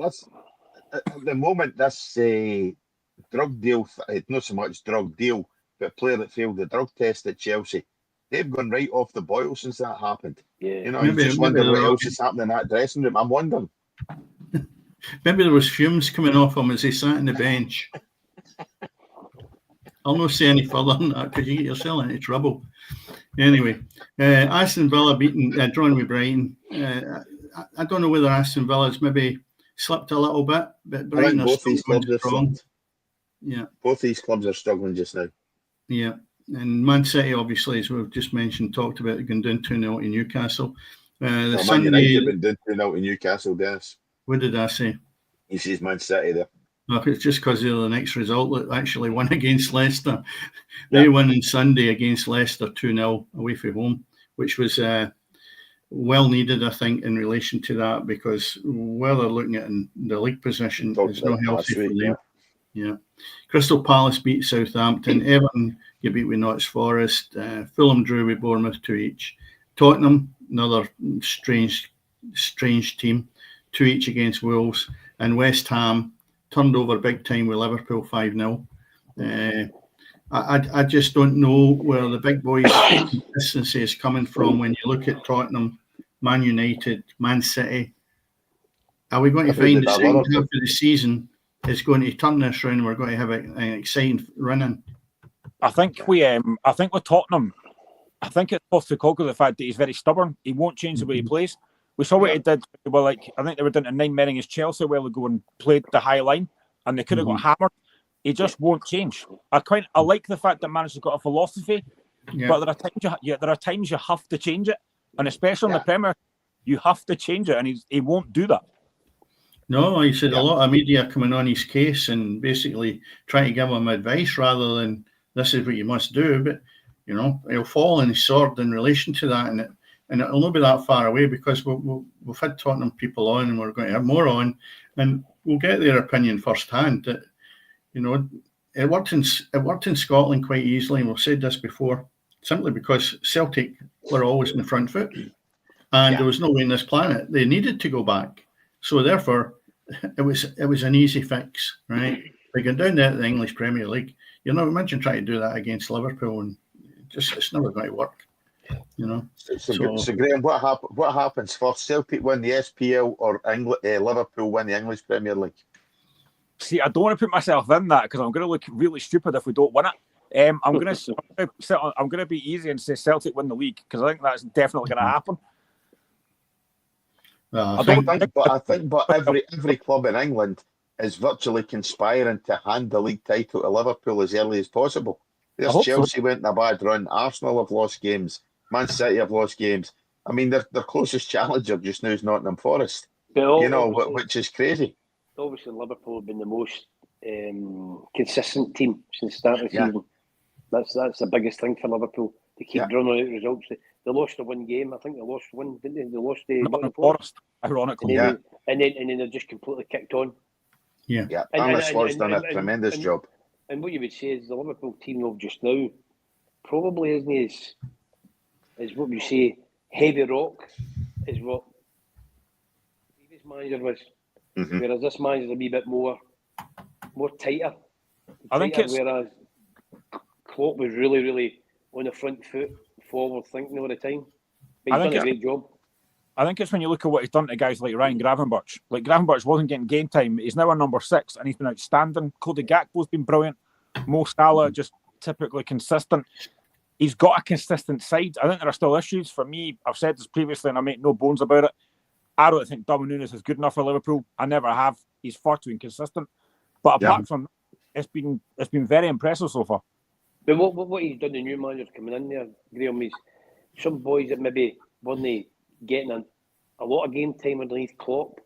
At the moment, this drug deal, not so much drug deal, but a player that failed the drug test at Chelsea, they've gone right off the boil since that happened. Yeah. You know, you just wonder what else is happening in that dressing room. I'm wondering. Maybe there was fumes coming off him as he sat on the bench. I'll not say any further than that, because you get yourself into trouble. Anyway, Aston Villa drawing with Brighton. I don't know whether Aston Villa's maybe slipped a little bit, but Brighton are both these still clubs are strong. Yeah, both these clubs are struggling just now. Yeah, and Man City, obviously, as we've just mentioned, talked about going down 2-0 to Newcastle. Man United been down 2-0 to Newcastle, Dennis. What did I say? He says Man City there. Well, it's just because they're the next result that actually won against Leicester. They won on Sunday against Leicester 2-0 away from home, which was well needed, I think, in relation to that, because where they're looking at in the league position is not healthy for them. Yeah. Crystal Palace beat Southampton. Everton get beat with Notts Forest. Fulham drew with Bournemouth 2 each. Tottenham, another strange team, 2 each against Wolves. And West Ham turned over big time with Liverpool 5-0. I just don't know where the big boys' consistency is coming from when you look at Tottenham, Man United, Man City. Are we going to find the second half of the season is going to turn this round and we're going to have an exciting run-in? I think with Tottenham, I think it's both because of the fact that he's very stubborn. He won't change the way he plays. We saw what he did. Well, I think they were doing 9 men against Chelsea a while ago and played the high line, and they could have got hammered. He just won't change. I like the fact that manager's got a philosophy, but there are times you have to change it, and especially in the Premier, you have to change it, and he won't do that. No, he said a lot of media coming on his case and basically trying to give him advice rather than this is what you must do. But you know, he'll fall on his sword in relation to that, and it'll not be that far away because we've had Tottenham people on, and we're going to have more on, and we'll get their opinion firsthand. That you know, it worked in Scotland quite easily, and we've said this before, simply because Celtic were always in the front foot, and there was no way on this planet they needed to go back. So therefore, it was an easy fix, right? They go down there to the English Premier League. You know, imagine trying to do that against Liverpool, and it's never going to work. You know. So Graeme, what happens first? Celtic win the SPL or Liverpool win the English Premier League? See, I don't want to put myself in that because I'm going to look really stupid if we don't win it. I'm going to be easy and say Celtic win the league because I think that's definitely going to happen. I think every club in England is virtually conspiring to hand the league title to Liverpool as early as possible. There's Chelsea went in a bad run. Arsenal have lost games. Man City have lost games. I mean, their closest challenger just now is Nottingham Forest. Which is crazy. Obviously, Liverpool have been the most consistent team since the start of the season. That's the biggest thing for Liverpool. They keep drawing out results. They lost the one game. I think they lost one, didn't they? They lost the Nottingham Forest, ironically. And then they're just completely kicked on. Yeah. Arne Slot's done a tremendous job. And what you would say is the Liverpool team of just now probably isn't as what we say heavy rock is what the previous manager was. Mm-hmm. Whereas this manager is a wee bit more tighter. I think it's whereas Klopp was really, really on the front foot, forward thinking all the time. But he's done a great job. I think it's when you look at what he's done to guys like Ryan Gravenberch. Like Gravenberch wasn't getting game time. He's now a number 6 and he's been outstanding. Cody Gakpo's been brilliant. Mo Salah just typically consistent. He's got a consistent side. I think there are still issues. For me, I've said this previously and I make no bones about it. I don't think Darwin Núñez is good enough for Liverpool. I never have. He's far too inconsistent. But apart from that, it's been very impressive so far. But what he's done, the new manager coming in there, Graeme, is some boys that maybe weren't getting a lot of game time underneath Klopp.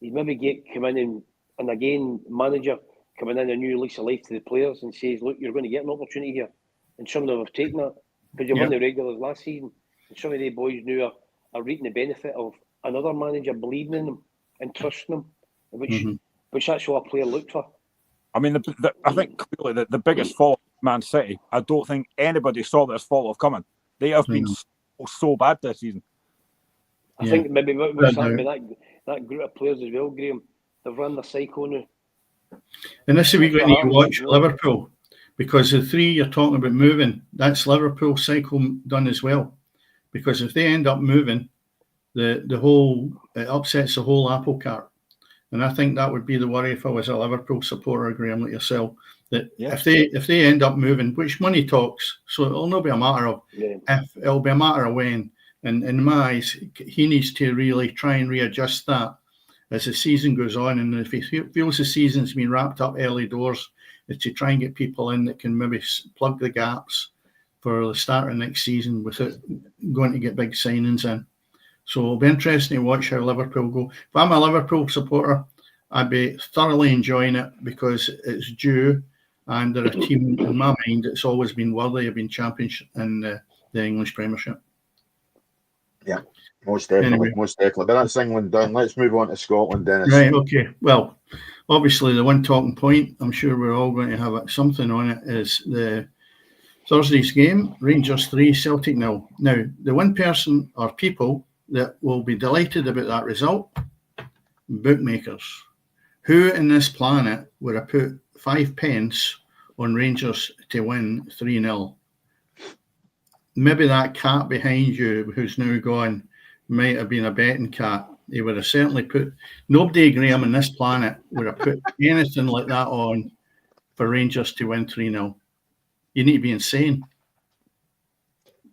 He's maybe come in and again, manager coming in a new lease of life to the players and says, look, you're going to get an opportunity here. And some of them have taken that because you won the regulars last season. And some of the boys now are reaping the benefit of another manager believing in them and trusting them, which that's what a player looks for. I mean, I think clearly the biggest fall of Man City, I don't think anybody saw this fall of coming. They have been so bad this season. I think maybe what's happened with that group of players as well, Graeme, they've run the cycle now. And this is we're going to watch Liverpool, because the 3 you're talking about moving, that's Liverpool cycle done as well. Because if they end up moving, it upsets the whole apple cart. And I think that would be the worry if I was a Liverpool supporter, Graeme, like yourself, that if they end up moving, which money talks, so it'll not be a matter of if, it'll be a matter of when. And in my eyes, he needs to really try and readjust that as the season goes on. And if he feels the season's been wrapped up early doors, is to try and get people in that can maybe plug the gaps for the start of next season without going to get big signings in. So it'll be interesting to watch how Liverpool go. If I'm a Liverpool supporter, I'd be thoroughly enjoying it because it's due, and they're a team, in my mind, that's always been worthy of being champions in the English Premiership. Yeah, most definitely. But that's England done. Let's move on to Scotland, Dennis. Right, okay. Well, obviously the one talking point, I'm sure we're all going to have something on it, is the Thursday's game, Rangers 3, Celtic 0. Now, the one person or people that will be delighted about that result, bookmakers. Who in this planet would have put 5 pence on Rangers to win 3-0? Maybe that cat behind you who's now gone might have been a betting cat. He would have certainly put, nobody, Graeme, on this planet would have put anything like that on for Rangers to win 3-0. You need to be insane.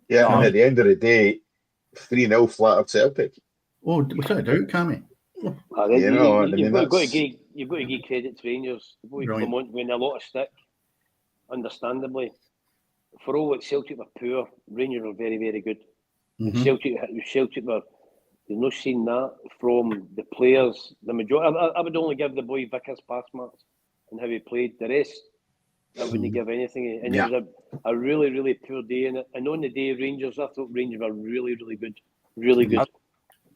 Yeah, and at the end of the day, 3-0 flattered Celtic. Oh, without a doubt, Cammy. You've got to give credit to Rangers. They've come on to win a lot of stick, understandably. For all that Celtic were poor, Rangers were very, very good. Mm-hmm. Celtic were, you've not seen that from the players. The majority, I would only give the boy Vickers pass marks and how he played. The rest, I wouldn't give anything. And it was a really, really poor day. And on the day, Rangers, I thought Rangers were really, really good. Really good.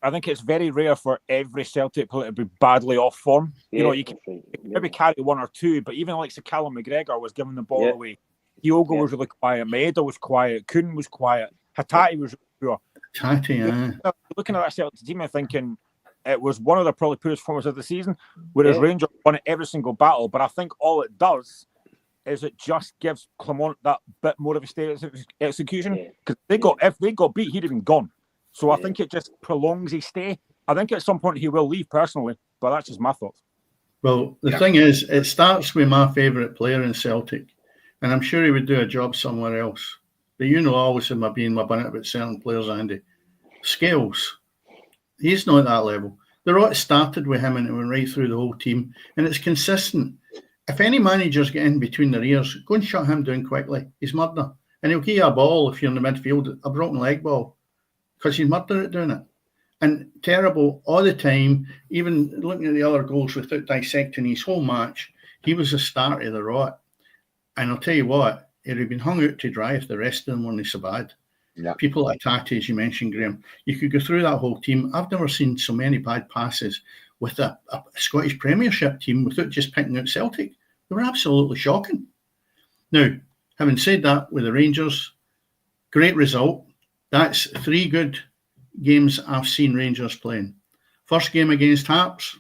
I think it's very rare for every Celtic player to be badly off form. You can maybe carry 1 or 2, but even like Callum McGregor was giving the ball away. Diogo was really quiet. Maeda was quiet. Kuhn was quiet. Hatate was really poor. Looking at that Celtic team and thinking it was one of the probably poorest performances of the season, whereas Rangers won every single battle. But I think all it does is it just gives Clement that bit more of a stay execution. Because if they got beat, he'd have been gone. So I think it just prolongs his stay. I think at some point he will leave personally, but that's just my thoughts. Well, the thing is, it starts with my favourite player in Celtic, and I'm sure he would do a job somewhere else. But I always have been my bonnet about certain players, Andy. Scales. He's not at that level. The rot started with him and it went right through the whole team, and it's consistent. If any managers get in between their ears, go and shut him down quickly. He's murder. And he'll give you a ball if you're in the midfield, a broken leg ball, because he's murder at doing it. And terrible all the time, even looking at the other goals without dissecting his whole match, he was the start of the rot. And I'll tell you what, he'd have been hung out to dry if the rest of them weren't so bad. Yeah. People like Tati, as you mentioned, Graeme, you could go through that whole team. I've never seen so many bad passes with a Scottish Premiership team without just picking out Celtic. They were absolutely shocking. Now, having said that, with the Rangers, great result. That's 3 good games I've seen Rangers playing. First game against Hearts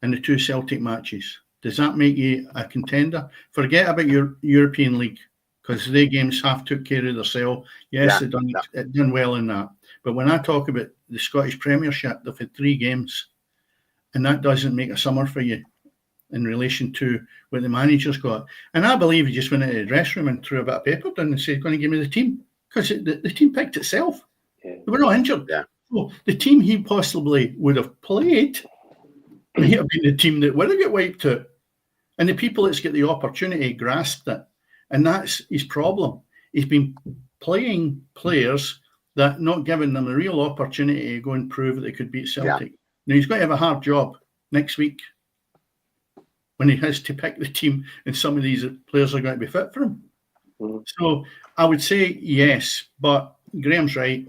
and the 2 Celtic matches. Does that make you a contender? Forget about your European League, because their games half took care of themselves. Yes, they done well in that. But when I talk about the Scottish Premiership, they've had 3 games, and that doesn't make a summer for you in relation to what the manager's got. And I believe he just went into the dressing room and threw a bit of paper down and said, going to give me the team, because the team picked itself. They were not injured. Yeah. So the team he possibly would have played might have been the team that would have got wiped out. And the people that's got the opportunity grasped it. And that's his problem. He's been playing players that not giving them a real opportunity to go and prove that they could beat Celtic. Yeah. Now, he's got to have a hard job next week when he has to pick the team and some of these players are going to be fit for him. Mm-hmm. So I would say yes, but Graeme's right.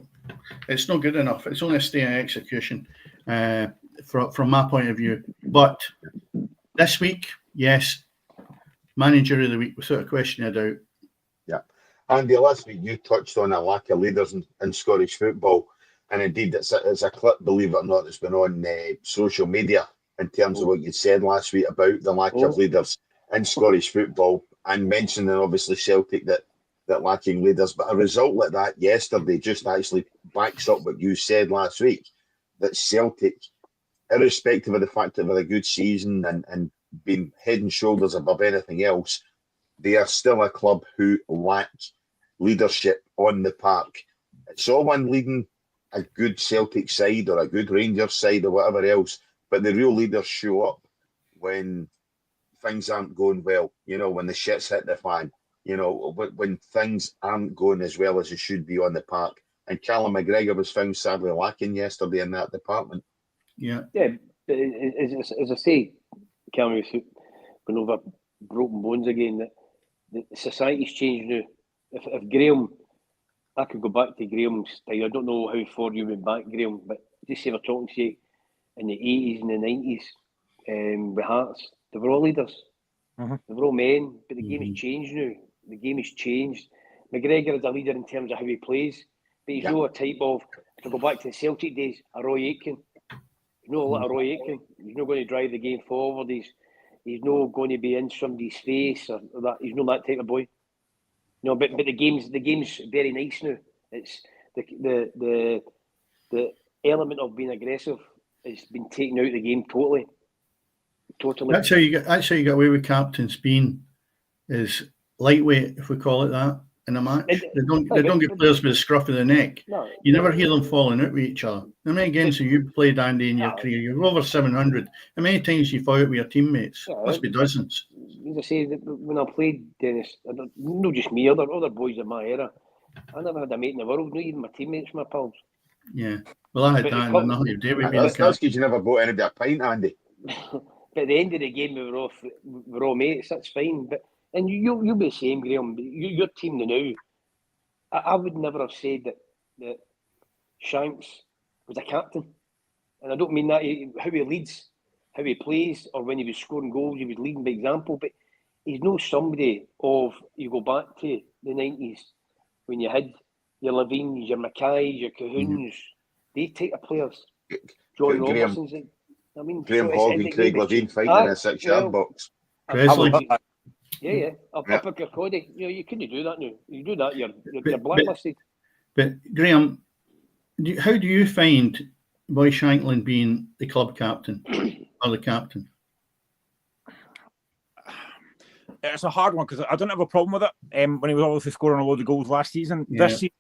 It's not good enough. It's only a stay in execution from my point of view. But this week, yes, manager of the week, without a question of doubt. Yeah. Andy, last week you touched on a lack of leaders in Scottish football. And indeed, it's a clip, believe it or not, that's been on social media in terms of what you said last week about the lack of leaders in Scottish football, and mentioning obviously Celtic that lacking leaders. But a result like that yesterday just actually backs up what you said last week, that Celtic, irrespective of the fact that they've had a good season and been head and shoulders above anything else, they are still a club who lack leadership on the park. It's all one leading a good Celtic side or a good Rangers side or whatever else, but the real leaders show up when things aren't going well, when the shit's hit the fan, when things aren't going as well as it should be on the park. And Callum McGregor was found sadly lacking yesterday in that department. Yeah. Yeah, as I say, Callum was going over broken bones again. That the society's changed now. If Graeme, I could go back to Graeme's time. I don't know how far you went back, Graeme, but just say we're talking to you in the 80s and the 90s with Hearts, they were all leaders. Mm-hmm. They were all men, but the game has changed now. The game has changed. McGregor is a leader in terms of how he plays, but he's not a type of, if I go back to the Celtic days, a Roy Aitken. He's not like a Roy Aitken. He's not going to drive the game forward. He's not going to be in somebody's face or that. He's not that type of boy. No, but the game's very nice now. It's the element of being aggressive has been taken out of the game totally. That's how you get away with captains being is lightweight, if we call it that, in a match. They don't get players with the scruff of the neck. No, you never hear them falling out with each other. How many games have you played, Andy, in your career? You're over 700. How many times you fought out with your teammates? Must be dozens. As I say, when I played, Dennis, not just me, other boys of my era, I never had a mate in the world, not even my teammates, my pals. Yeah. Well, I had that in the David. That's because you never bought anybody a pint, Andy. But at the end of the game, we were all mates. That's fine. And you'll be the same, Graeme. Your team now. I would never have said that Shanks was a captain, and I don't mean that how he leads, how he plays, or when he was scoring goals, he was leading by example. But he's no somebody of, you go back to the 90s when you had your Levines, your Mackays, your Cahoons, they take the players. John Robertson's. I mean, Graeme Hogg and Craig Levine fighting in a 6-yard box. Yeah, Yeah. Up at Kirkcaldy. You couldn't do that now. You do that, you're blacklisted. But Graeme, how do you find Boy Shanklin being the club captain or the captain? It's a hard one because I don't have a problem with it. When he was obviously scoring a load of goals last season, this season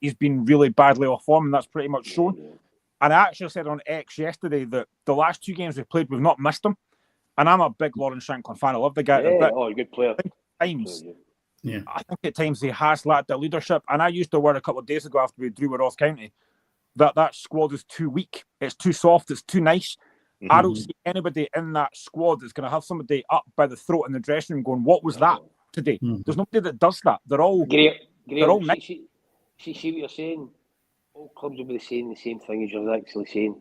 he's been really badly off form, and that's pretty much shown. And I actually said on X yesterday that the last 2 games we've played, we've not missed him. And I'm a big Lawrence Shanklin fan. I love the guy. A good player. I think at times he has lacked that leadership. And I used the word a couple of days ago after we drew with Ross County that squad is too weak. It's too soft. It's too nice. I don't see anybody in that squad that's going to have somebody up by the throat in the dressing room going, "What was that today?" There's nobody that does that. They're all nice. See what you're saying? All clubs will be saying the same thing as you're actually saying.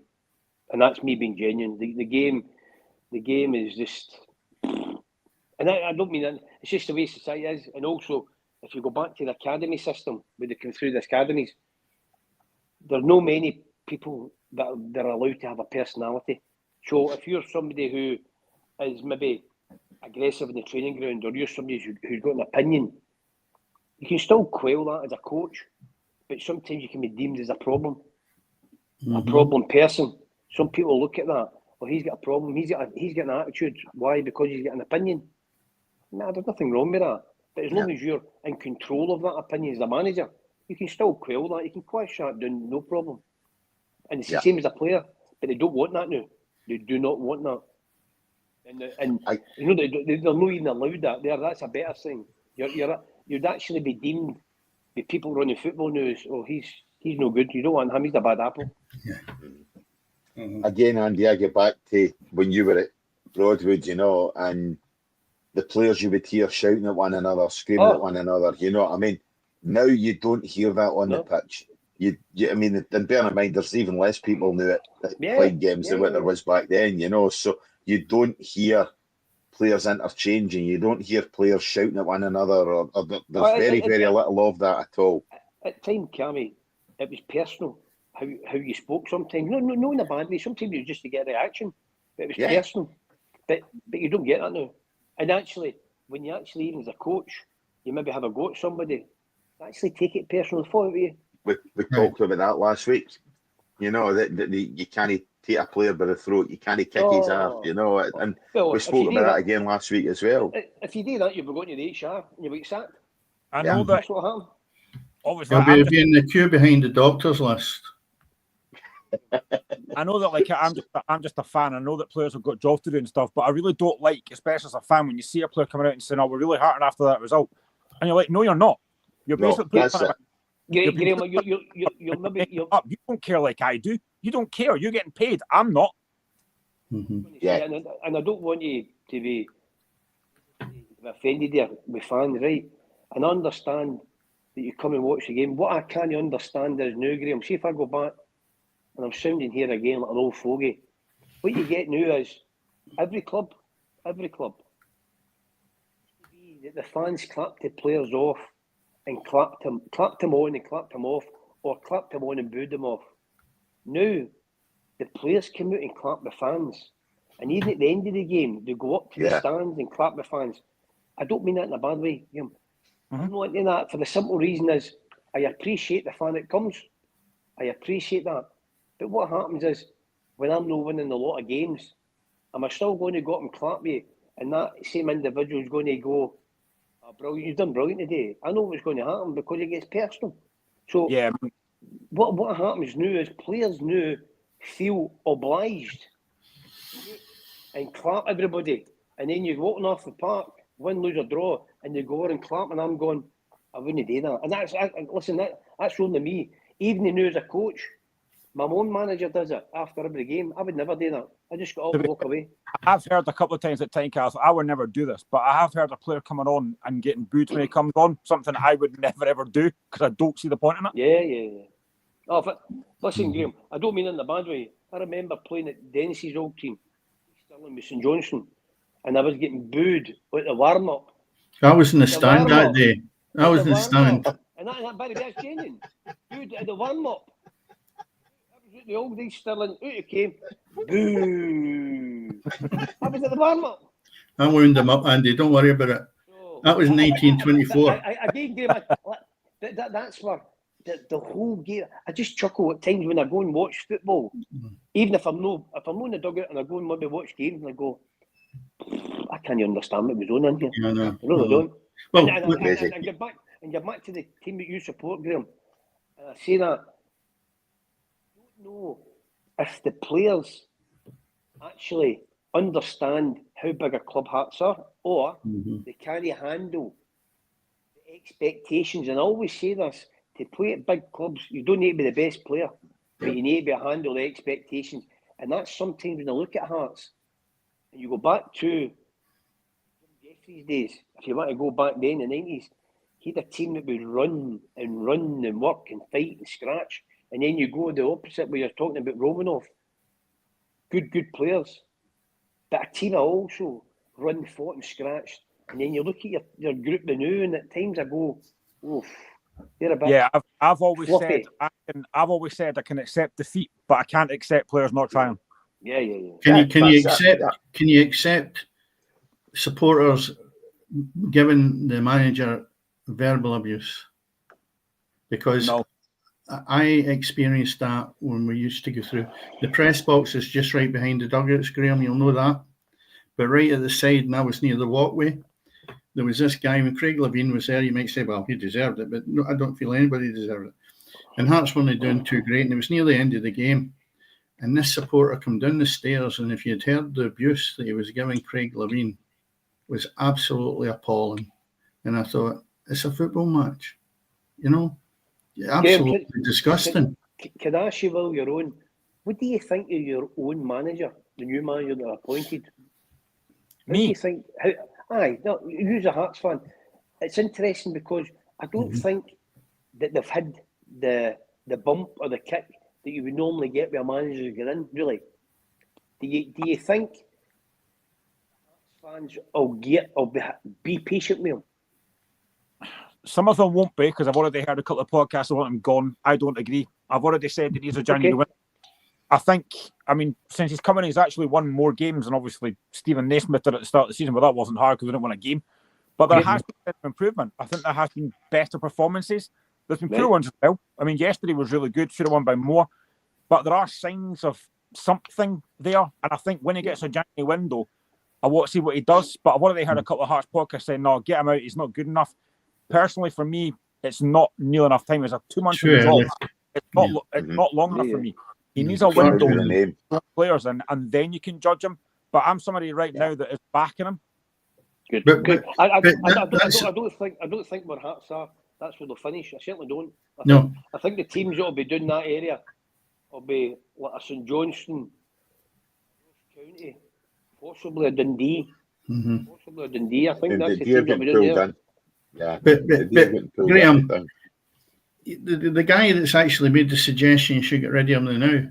And that's me being genuine. The game is just... And I don't mean that. It's just the way society is. And also, if you go back to the academy system, where they come through the academies, there's no many people that are allowed to have a personality. So if you're somebody who is maybe aggressive in the training ground, or you're somebody who's got an opinion, you can still quell that as a coach, but sometimes you can be deemed as a problem, a problem person. Some people look at that. Well, he's got a problem. He's got an attitude. Why? Because he's got an opinion. No, there's nothing wrong with that. But as long as you're in control of that opinion as a manager, you can still quell that. You can quash that down, no problem. And it's the same as a player, but they don't want that now. They do not want that. And they're not even allowed that there. That's a better thing. You'd actually be deemed by people running football news, oh, he's no good. You don't want him. He's a bad apple. Again, Andy, I get back to when you were at Broadwood, and the players you would hear shouting at one another, screaming at one another. You know what I mean? Now you don't hear that on the pitch. And bear in mind, there's even less people now at playing games than what there was back then. So you don't hear players interchanging. You don't hear players shouting at one another, or there's very little of that at all. At times, Cammy, it was personal how you spoke. Sometimes, no, in a bad way. Sometimes it was just to get a reaction, but it was personal. But you don't get that now. And actually, when you actually, even as a coach, you maybe have a go at somebody, actually take it personal for you. We talked about that last week. That you can't take a player by the throat. You can't kick his ass. And we spoke about that again last week as well. If you do that, you'll be going to the HR and you'll be sacked. I know that's what happened. Obviously, you'll be in the queue behind the doctor's list. I know that, I'm just a fan. I know that players have got jobs to do and stuff, but I really don't like, especially as a fan, when you see a player coming out and saying, "Oh, we're really hurting after that result," and you're like, "No, you're not. You're basically." Graeme, you don't care like I do. You don't care. You're getting paid. I'm not. Yeah, and I don't want you to be offended there with fans, right? And I understand that you come and watch the game. What I can't understand is now, Graeme, see if I go back and I'm sounding here again like an old fogey. What you get now is every club, the fans clapped the players off and clapped him on and clapped him off, or clapped him on and booed him off. Now, the players come out and clap the fans. And even at the end of the game, they go up to the stands and clap the fans. I don't mean that in a bad way. I'm not into that for the simple reason is I appreciate the fan that comes. I appreciate that. But what happens is, when I'm not winning a lot of games, am I still going to go up and clap you? And that same individual is going to go, "Oh, brilliant, you've done brilliant today." I know what's going to happen because it gets personal. So what happens now is players now feel obliged and clap everybody. And then you're walking off the park, win, lose or draw, and you go on and clap, and I'm going, I wouldn't do that. And that's only me. Even now as a coach, my own manager does it after every game. I would never do that. I just got up and walk away. I've heard a couple of times at Tynecastle, I would never do this, but I have heard a player coming on and getting booed when he comes on, something I would never ever do because I don't see the point in it. Yeah. Oh, listen, Graeme, I don't mean it in a bad way. I remember playing at Dennis's old team, still in with St Johnstone, and I was getting booed at the warm-up. I was in the stand that day. I was in the stand. And that's genuine. Booed at the warm-up. The old days Stirling, out it came, boo. I was at the warm-up. I wound them up, Andy. Don't worry about it. That was 1924. Again, Graeme, that's where the whole game. I just chuckle at times when I go and watch football, even if I'm not in the dugout and I go and maybe watch games and I go, I can't understand what was on in here. Yeah, no, I really don't. Well, and you're back to the team that you support, Graeme. And I say that I don't know if the players actually understand how big a club Hearts are, or they can't handle the expectations. And I always say this: to play at big clubs, you don't need to be the best player, but you need to be able to handle the expectations. And that's sometimes when I look at Hearts, and you go back to these days. If you want to go back then in the 90s, he had a team that would run and work and fight and scratch. And then you go the opposite where you're talking about Romanov. Good players. But a team that also run, fought and scratched. And then you look at your group the new, and at times I go, oof, they're a bit. Yeah, I've always fluffy. said I can accept defeat, but I can't accept players not trying. Yeah. Can you accept supporters giving the manager verbal abuse? Because no. I experienced that when we used to go through. The press box is just right behind the dugouts, Graeme, you'll know that. But right at the side, and I was near the walkway, there was this guy, when Craig Levein was there, you might say, well, he deserved it, but no, I don't feel anybody deserved it. And Hearts weren't doing too great, and it was near the end of the game. And this supporter come down the stairs, and if you'd heard the abuse that he was giving Craig Levein, was absolutely appalling. And I thought, it's a football match, you know? Absolutely disgusting. Can I ask you, Will, your own, what do you think of your own manager, the new manager that appointed? Me? What do you think? You're a Hearts fan. It's interesting because I don't think that they've had the bump or the kick that you would normally get with a manager to get in, really. Do you think fans will be patient with him? Some of them won't be, because I've already heard a couple of podcasts. I want him gone. I don't agree. I've already said that he's a January winner. I think, since he's come in, he's actually won more games than obviously Stephen Naismith did at the start of the season, but that wasn't hard because we didn't win a game. But there has been improvement. I think there has been better performances. There's been poor ones as well. Yesterday was really good. Should have won by more. But there are signs of something there. And I think when he gets a January window, I want to see what he does. But I've already heard a couple of Hearts podcasts saying, no, get him out. He's not good enough. Personally, for me, it's not near enough time. It's a 2 months job. It's not long enough for me. He needs a window of players, and then you can judge him. But I'm somebody right now that is backing him. Good. I don't think where Hearts are, that's where they'll finish. I certainly don't. I think the teams that will be doing that area will be like a St Johnstone, County, possibly a Dundee. Possibly a Dundee. I think that's the team that will be doing there. Yeah, but Graeme, the guy that's actually made the suggestion you should get rid of him now,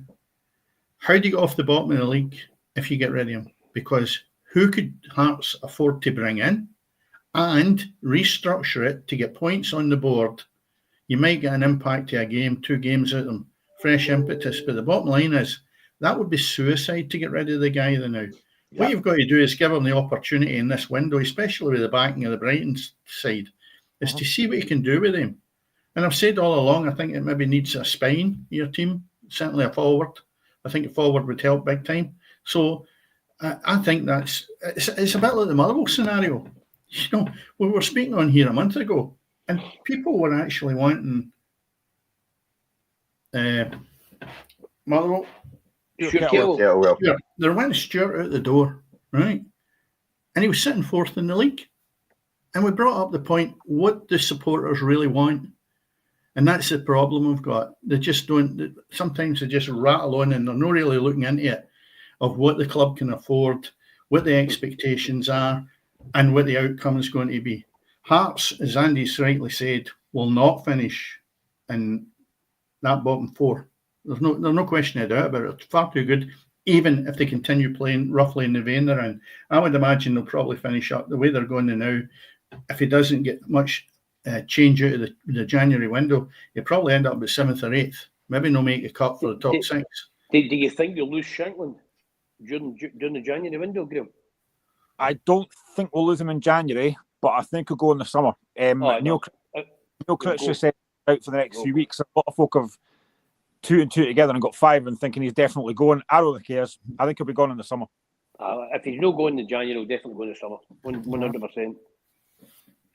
how do you get off the bottom of the league if you get rid of him? Because who could Hearts afford to bring in and restructure it to get points on the board? You might get an impact to a game, 2 games out of them, fresh impetus. But the bottom line is that would be suicide to get rid of the guy now. What you've got to do is give him the opportunity in this window, especially with the backing of the Brighton side, is to see what you can do with him. And I've said all along, I think it maybe needs a spine, your team, certainly a forward. I think a forward would help big time. So I think it's a bit like the Motherwell scenario. We were speaking on here a month ago, and people were actually wanting Motherwell. They're wanting Stuart out the door, right? And he was sitting 4th in the league. And we brought up the point, what do supporters really want? And that's the problem we've got. They just don't, sometimes they just rattle on and they're not really looking into it, of what the club can afford, what the expectations are, and what the outcome is going to be. Hearts, as Andy's rightly said, will not finish in that bottom 4. There's no question about it. It's far too good, even if they continue playing roughly in the vein they're in. I would imagine they'll probably finish up the way they're going now. If he doesn't get much change out of the January window, he'll probably end up with 7th or 8th. Maybe no make a cut for the top 6. Do you think you'll lose Shankland during the January window, Graeme? I don't think we'll lose him in January. but I think he'll go in the summer. Neil Critchley said out for the next few weeks. A lot of folk have 2 and 2 together and got 5 and thinking he's definitely going. I don't care. I think he'll be gone in the summer. If he's not going in January, he'll definitely go in the summer. 100%.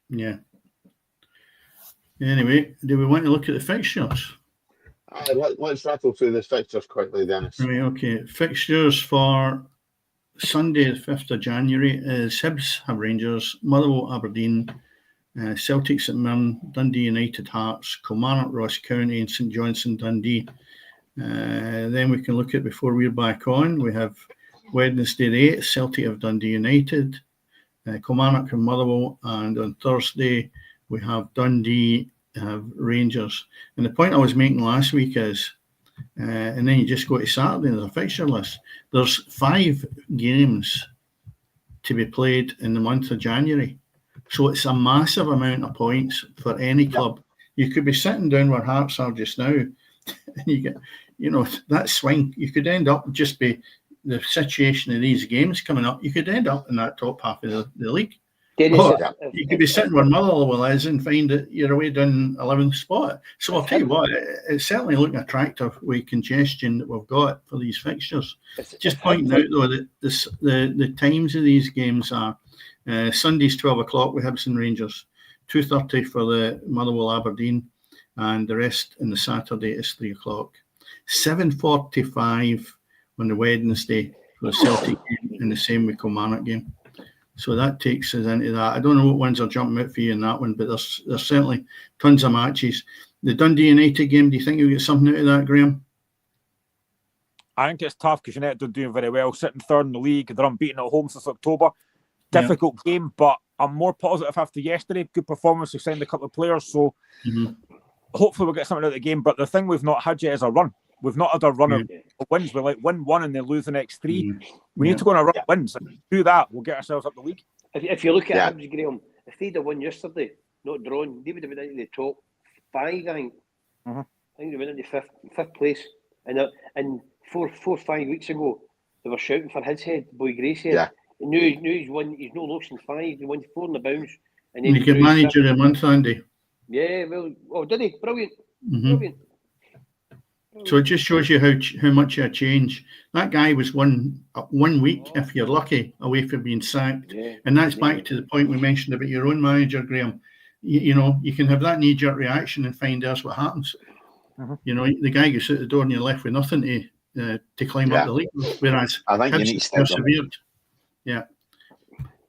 Yeah. Anyway, do we want to look at the fixtures? Let's rattle through the fixtures quickly, Dennis. Right, okay. Fixtures for Sunday, the 5th of January is Hibs have Rangers, Motherwell Aberdeen, Celtic St Mirren, Dundee United Hearts, Kilmarnock Ross County, and St Johnstone Dundee. Then we can look at, before we're back on, we have Wednesday the 8th, Celtic have Dundee United, Kilmarnock and Motherwell, and on Thursday we have Dundee have Rangers. And the point I was making last week is, and then you just go to Saturday, there's a fixture list. There's 5 games to be played in the month of January. So it's a massive amount of points for any club. You could be sitting down where Hearts are just now, and you get, that swing. You could end up just be the situation of these games coming up. You could end up in that top half of the league. You could be sitting where Motherwell is and find that you're away down 11th spot. So I'll tell you what, it's certainly looking attractive with congestion that we've got for these fixtures. Just pointing out though that the times of these games are Sunday's 12 o'clock with Hibs and Rangers, 2:30 for the Motherwell Aberdeen, and the rest in the Saturday is 3 o'clock. 7:45 on the Wednesday for the Celtic game, and the same with Kilmarnock game. So that takes us into that. I don't know what ones are jumping out for you in that one, but there's certainly tons of matches. The Dundee United game, do you think you'll get something out of that, Graeme? I think it's tough because United are doing very well, sitting third in the league. They're unbeaten at home since October. Difficult game, but I'm more positive after yesterday. Good performance. We signed a couple of players, so hopefully we'll get something out of the game. But the thing we've not had yet is a run. We've not had a run of wins. We win 1 and then lose the next 3. We need to go on a run of wins. If we do that, we'll get ourselves up the league. If you look at Hibs, Graeme, if they'd have won yesterday, not drawn, they would have been into the top 5, I think. I think they went into fifth place. And 4 or 5 weeks ago, they were shouting for his head, Boy Grace head. Yeah. Now he's won. He's no lost in 5. He won 4 in the bounce. And he could manager of the month, Andy. Yeah, well, did he? Brilliant. Brilliant. So it just shows you how much a change. That guy was 1 week, if you're lucky, away from being sacked. And that's back to the point we mentioned about your own manager, Graeme. You can have that knee-jerk reaction and find out what happens. The guy goes out the door and you're left with nothing to climb up the league. Whereas I think you need to persevered. Yeah.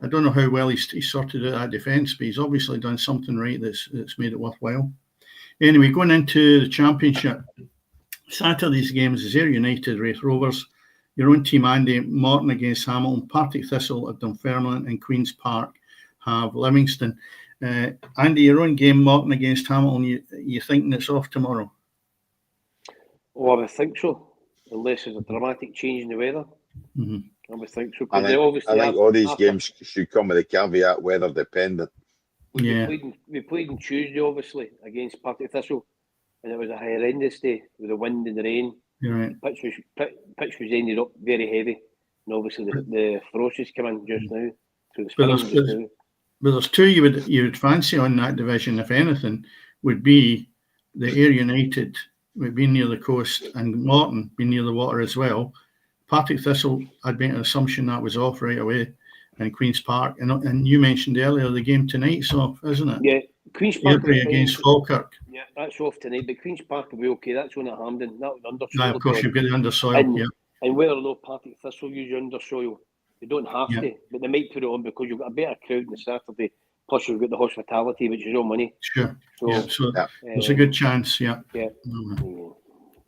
I don't know how well he's sorted out that defence, but he's obviously done something right that's made it worthwhile. Anyway, going into the Championship, Saturday's games is Ayr United, Raith Rovers, your own team, Andy, Morton against Hamilton, Partick Thistle at Dunfermline, and Queen's Park have Livingston. Andy, your own game, Morton against Hamilton, you thinking it's off tomorrow? Oh, I would think so, unless there's a dramatic change in the weather. I would think so. I think all these games should come with a caveat, weather dependent. We played on Tuesday, obviously, against Partick Thistle, and it was a horrendous day with the wind and the rain. Right. Pitch was ended up very heavy, and obviously the frost has come in just now. So but there's 2 you would fancy on that division, if anything, would be the Ayr United would be near the coast and Morton be near the water as well. Partick Thistle, I'd make an assumption that was off right away, and Queen's Park, and you mentioned earlier the game tonight's off, isn't it? Yeah, Queen's Park against Falkirk. Yeah, that's off tonight, but Queen's Park will be okay. That's on at Hampden. That was undersoil. Yeah, of course, you've got the undersoil. And whether or not Partick Thistle use undersoil, they don't have to, but they might put it on because you've got a better crowd on Saturday. Plus, you've got the hospitality, which is all money. Sure. So there's a good chance. Yeah.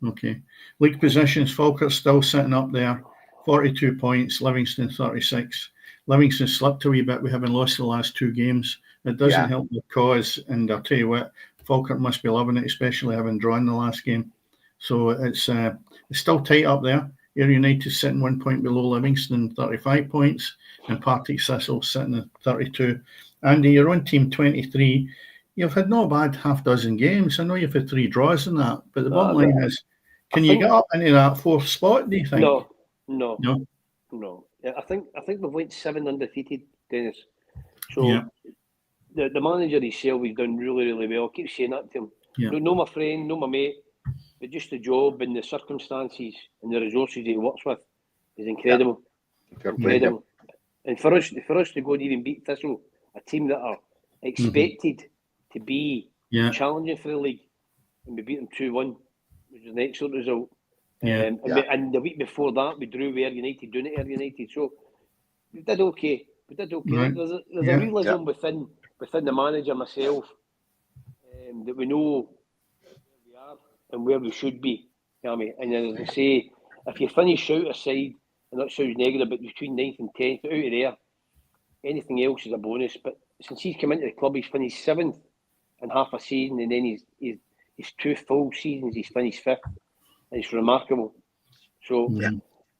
Okay. League positions, Falkirk still sitting up there, 42 points, Livingston 36. Livingston slipped a wee bit. We haven't lost the last 2 games. It doesn't help the cause, and I'll tell you what, Falkirk must be loving it, especially having drawn the last game. So it's still tight up there. Ayr United sitting 1 point below Livingston, 35 points, and Partick Thistle sitting at 32. Andy, your own team, 23. You've had no bad half dozen games. I know you've had 3 draws in that, but the bottom line is, can you get up into that 4th spot, do you think? No. Yeah, I think we've went 7 undefeated, Dennis. So the manager himself, he's done really, really well. I keep saying that to him. Yeah. No my friend, no my mate, but just the job and the circumstances and the resources that he works with is incredible. Yeah. Incredible. And for us to go and even beat Thistle, a team that are expected to be challenging for the league, and we beat them 2-1, which was an excellent result. Yeah. And the week before that, we drew with Ayr United, doing it Ayr United. So we did okay. Right. There's a realism within the manager, myself, that we know where we are and where we should be. You know what I mean? And as I say, if you finish out aside, and that sounds negative, but between 9th and 10th, out of there, anything else is a bonus. But since he's come into the club, he's finished 7th in half a season, and then he's 2 full seasons, he's finished 5th. And it's remarkable. So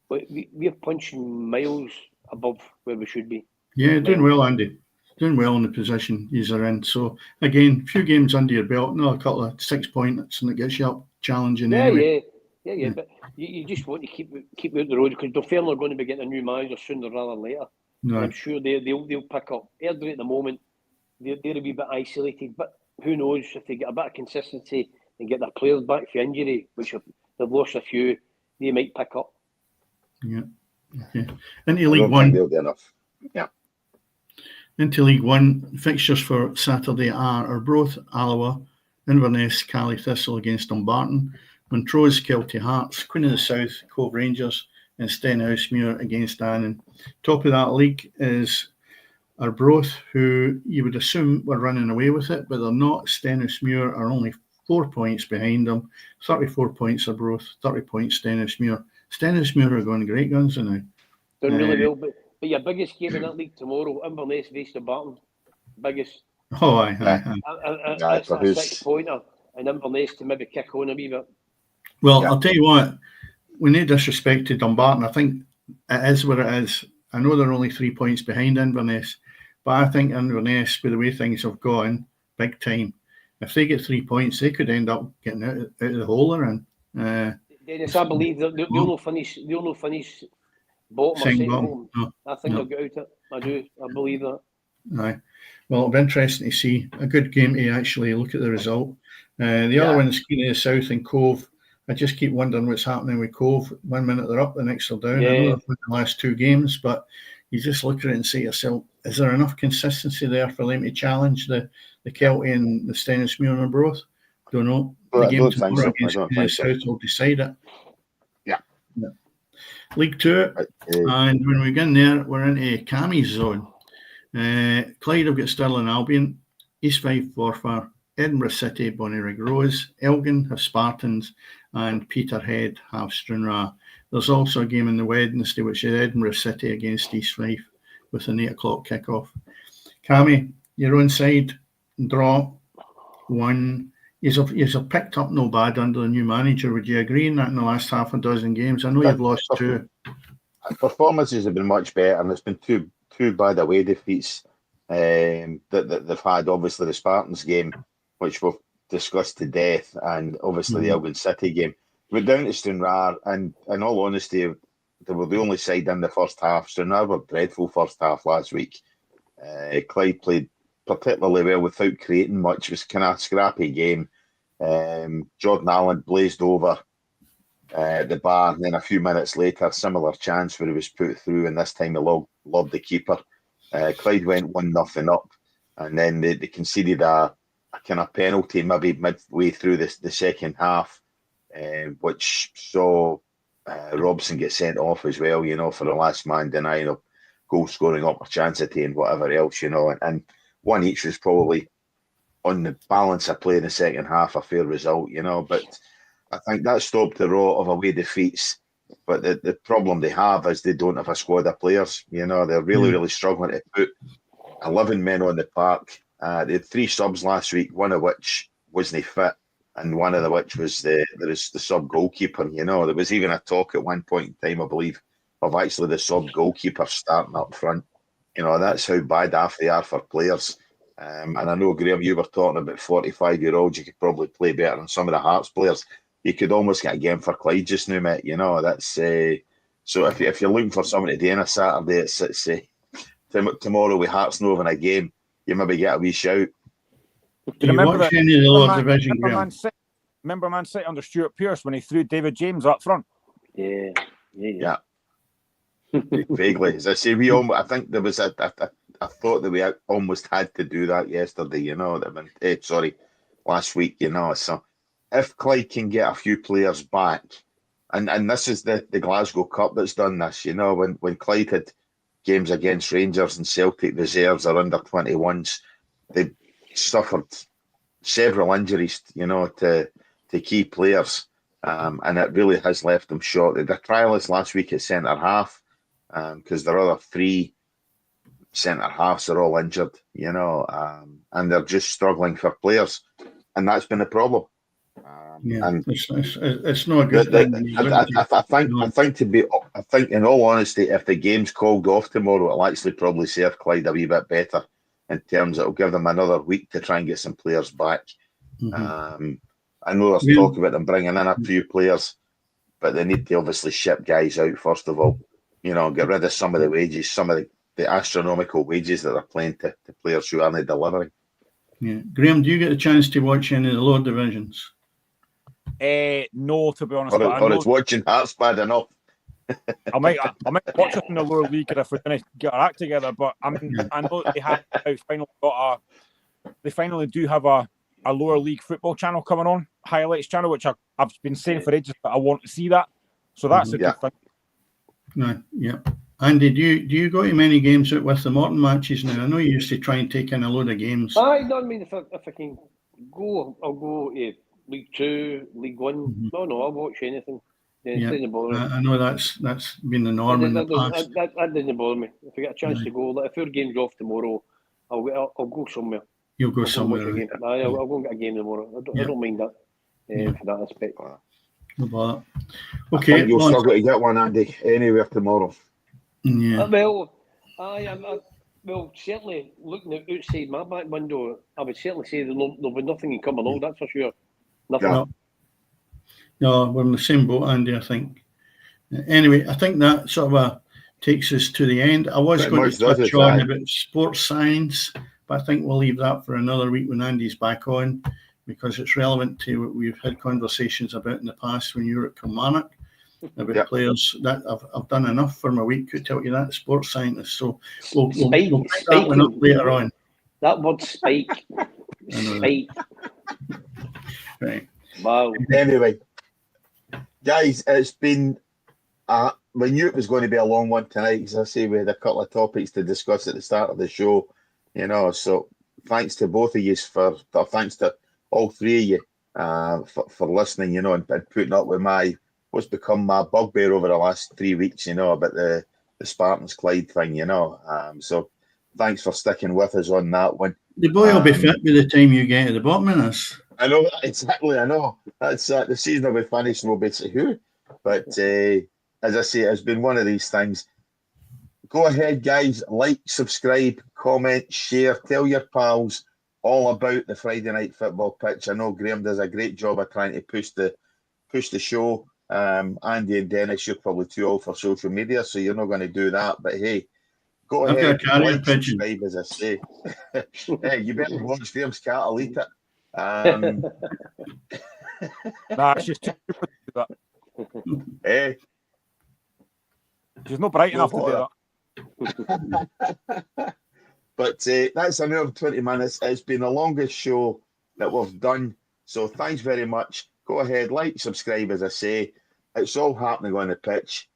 we're punching miles above where we should be. Yeah, doing well, Andy. Doing well in the position he's in. So again, a few games under your belt, another couple of 6 points, and it gets you up challenging. Yeah. But you just want to keep out the road, because Dunfermline are going to be getting a new manager sooner rather than later. No. I'm sure they'll pick up. Airdrie at the moment, they're a wee bit isolated, but who knows, if they get a bit of consistency and get their players back for injury, which they've lost a few, they might pick up. Yeah. Okay. Into League One. They'll do enough. Yeah. Into League One, fixtures for Saturday are Arbroath, Alloa, Inverness, Cally Thistle against Dumbarton, Montrose, Kelty Hearts, Queen of the South, Cove Rangers, and Stenhousemuir against Annan. Top of that league is Arbroath, who you would assume were running away with it, but they're not. Stenhousemuir are only 4 points behind them. 34 points Arbroath, 30 points Stenhousemuir. Stenhousemuir are going great guns now. Done really well, but your biggest game in that league tomorrow, Inverness vs Dumbarton. Biggest. Oh, aye. That's a 6-pointer, and Inverness to maybe kick on a wee bit. Well, I'll tell you what, we no disrespect to Dumbarton. I think it is what it is. I know they're only 3 points behind Inverness, but I think Inverness, with the way things have gone, big time. If they get 3 points, they could end up getting out of the hole they're in. Dennis, I believe they'll not finish bottom or second home. No, I think they'll get out it. I do. I believe that. Aye. Well, it'll be interesting to see. A good game to actually look at the result. The other one is Queen of the South and Cove. I just keep wondering what's happening with Cove. 1 minute they're up, the next they're down. Yeah. I know they've won the last 2 games, but you just look at it and say to yourself, is there enough consistency there for them to challenge the Kelty and the Stenhousemuir and Arbroath? Don't know. Well, the game tomorrow against Queen of the South will decide it. Yeah. League 2, and when we get in there, we're into Cammie's zone. Clyde have got Stirling Albion, East Fife Forfar, Edinburgh City, Bonnyrigg Rose, Elgin have Spartans, and Peterhead have Stranraer. There's also a game on the Wednesday, which is Edinburgh City against East Fife, with an 8 o'clock kickoff. Cammie, your own side, draw 1. You've picked up no bad under the new manager. Would you agree in that in the last half a dozen games? I know you've lost 2. Performances have been much better, and there's been two bad away defeats that they've had. Obviously, the Spartans game, which we've discussed to death, and obviously the Elgin City game. We're down to Stranraer, and in all honesty, they were the only side in the first half. Stranraer were dreadful first half last week. Clyde played particularly well without creating much. It was kind of a scrappy game. Jordan Allen blazed over the bar, and then a few minutes later, a similar chance where he was put through, and this time he lobbed the keeper. Clyde went 1-0 up, and then they conceded a kind of penalty maybe midway through the second half, which saw Robson get sent off as well, for the last man denying a goal scoring opportunity and whatever else, and 1 each was probably, on the balance of play in the second half, a fair result, but I think that stopped the row of away defeats. But the problem they have is they don't have a squad of players. They're really struggling to put 11 men on the park. They had 3 subs last week, one of which wasn't fit, and one of which was the sub goalkeeper. There was even a talk at one point in time, I believe, of actually the sub goalkeeper starting up front. That's how bad off they are for players. And I know, Graeme, you were talking about 45-year-olds. You could probably play better than some of the Hearts players. You could almost get a game for Clyde just now, mate. That's so if you're looking for someone to do on a Saturday, it's tomorrow with Hearts not having a game, you maybe get a wee shout. Do you watch any of the lower division, remember Graeme? Remember Man City under Stuart Pearce when he threw David James up front? Yeah. Vaguely, as I say, I think there was I thought that we almost had to do that yesterday. You know, last week. You know, so if Clyde can get a few players back, and this is the Glasgow Cup that's done this. You know, when Clyde had games against Rangers and Celtic reserves or under 21s, they suffered several injuries. You know, to key players, and it really has left them short. The trialist last week at centre half. Because their other 3 centre halves are all injured, you know, and they're just struggling for players, and that's been a problem. And it's not a good thing. I think, in all honesty, if the game's called off tomorrow, it'll actually probably serve Clyde a wee bit better in terms it'll give them another week to try and get some players back. I know there's talk about them bringing in a few players, but they need to obviously ship guys out first of all. You know, get rid of some of the wages, some of the astronomical wages that they're paying to players who aren't delivering. Yeah, Graeme, do you get a chance to watch any of the lower divisions? No, to be honest. Or it's watching Hearts bad enough. I might watch it in the lower league if we're going to get our act together. But I mean, I know they finally do have a lower league football channel coming on, highlights channel, which I've been saying for ages that I want to see that. So that's a good thing. No, yeah. Andy, do you go to many games out with the Morton matches now? I know you used to try and take in a load of games. I mean, if I can go, I'll go to League 2, League 1. No, I'll watch anything. I know that's been the norm in the past. That doesn't bother me. If I get a chance to go, if our game's off tomorrow, I'll go somewhere. You'll go somewhere. I'll go and get a game tomorrow. I don't mind that for that aspect. No bother. Okay, I think you'll struggle to get one, Andy, anywhere tomorrow. Yeah. Well, certainly looking outside my back window, I would certainly say there'll be nothing in Cumbernauld. That's for sure. Nothing. No, we're in the same boat, Andy. I think. Anyway, I think that sort of takes us to the end. I was going to touch on about sports science, but I think we'll leave that for another week when Andy's back on, because it's relevant to what we've had conversations about in the past when you were at Kilmarnock about players. That I've done enough for my week, could tell you that, sports scientist. So we'll pick that one up later on. That word spike. Spike. Right. Wow. Anyway, guys, it's been we knew it was going to be a long one tonight, as I say, we had a couple of topics to discuss at the start of the show, you know, so thanks to both of you thanks to all 3 of you for listening, you know, and putting up with what's become my bugbear over the last 3 weeks, you know, about the Spartans Clyde thing, you know. So thanks for sticking with us on that one. The boy will be fit by the time you get to the bottom of this. I know, exactly, I know. That's the season will be finished and we'll be saying who. But as I say, it's been one of these things. Go ahead, guys, like, subscribe, comment, share, tell your pals all about the Friday Night Football pitch. I know Graeme does a great job of trying to push the show. Andy and Dennis, you're probably too old for social media, so you're not going to do that. But hey, go ahead, like, subscribe, as I say. Hey, you better watch Graeme's cat, I'll eat it. Nah, she's too stupid to do that. Hey. She's not bright enough to do that. But that's another 20 minutes. It's been the longest show that we've done. So thanks very much. Go ahead, like, subscribe, as I say. It's all happening on the pitch.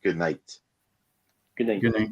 Good night. Good night. Good night.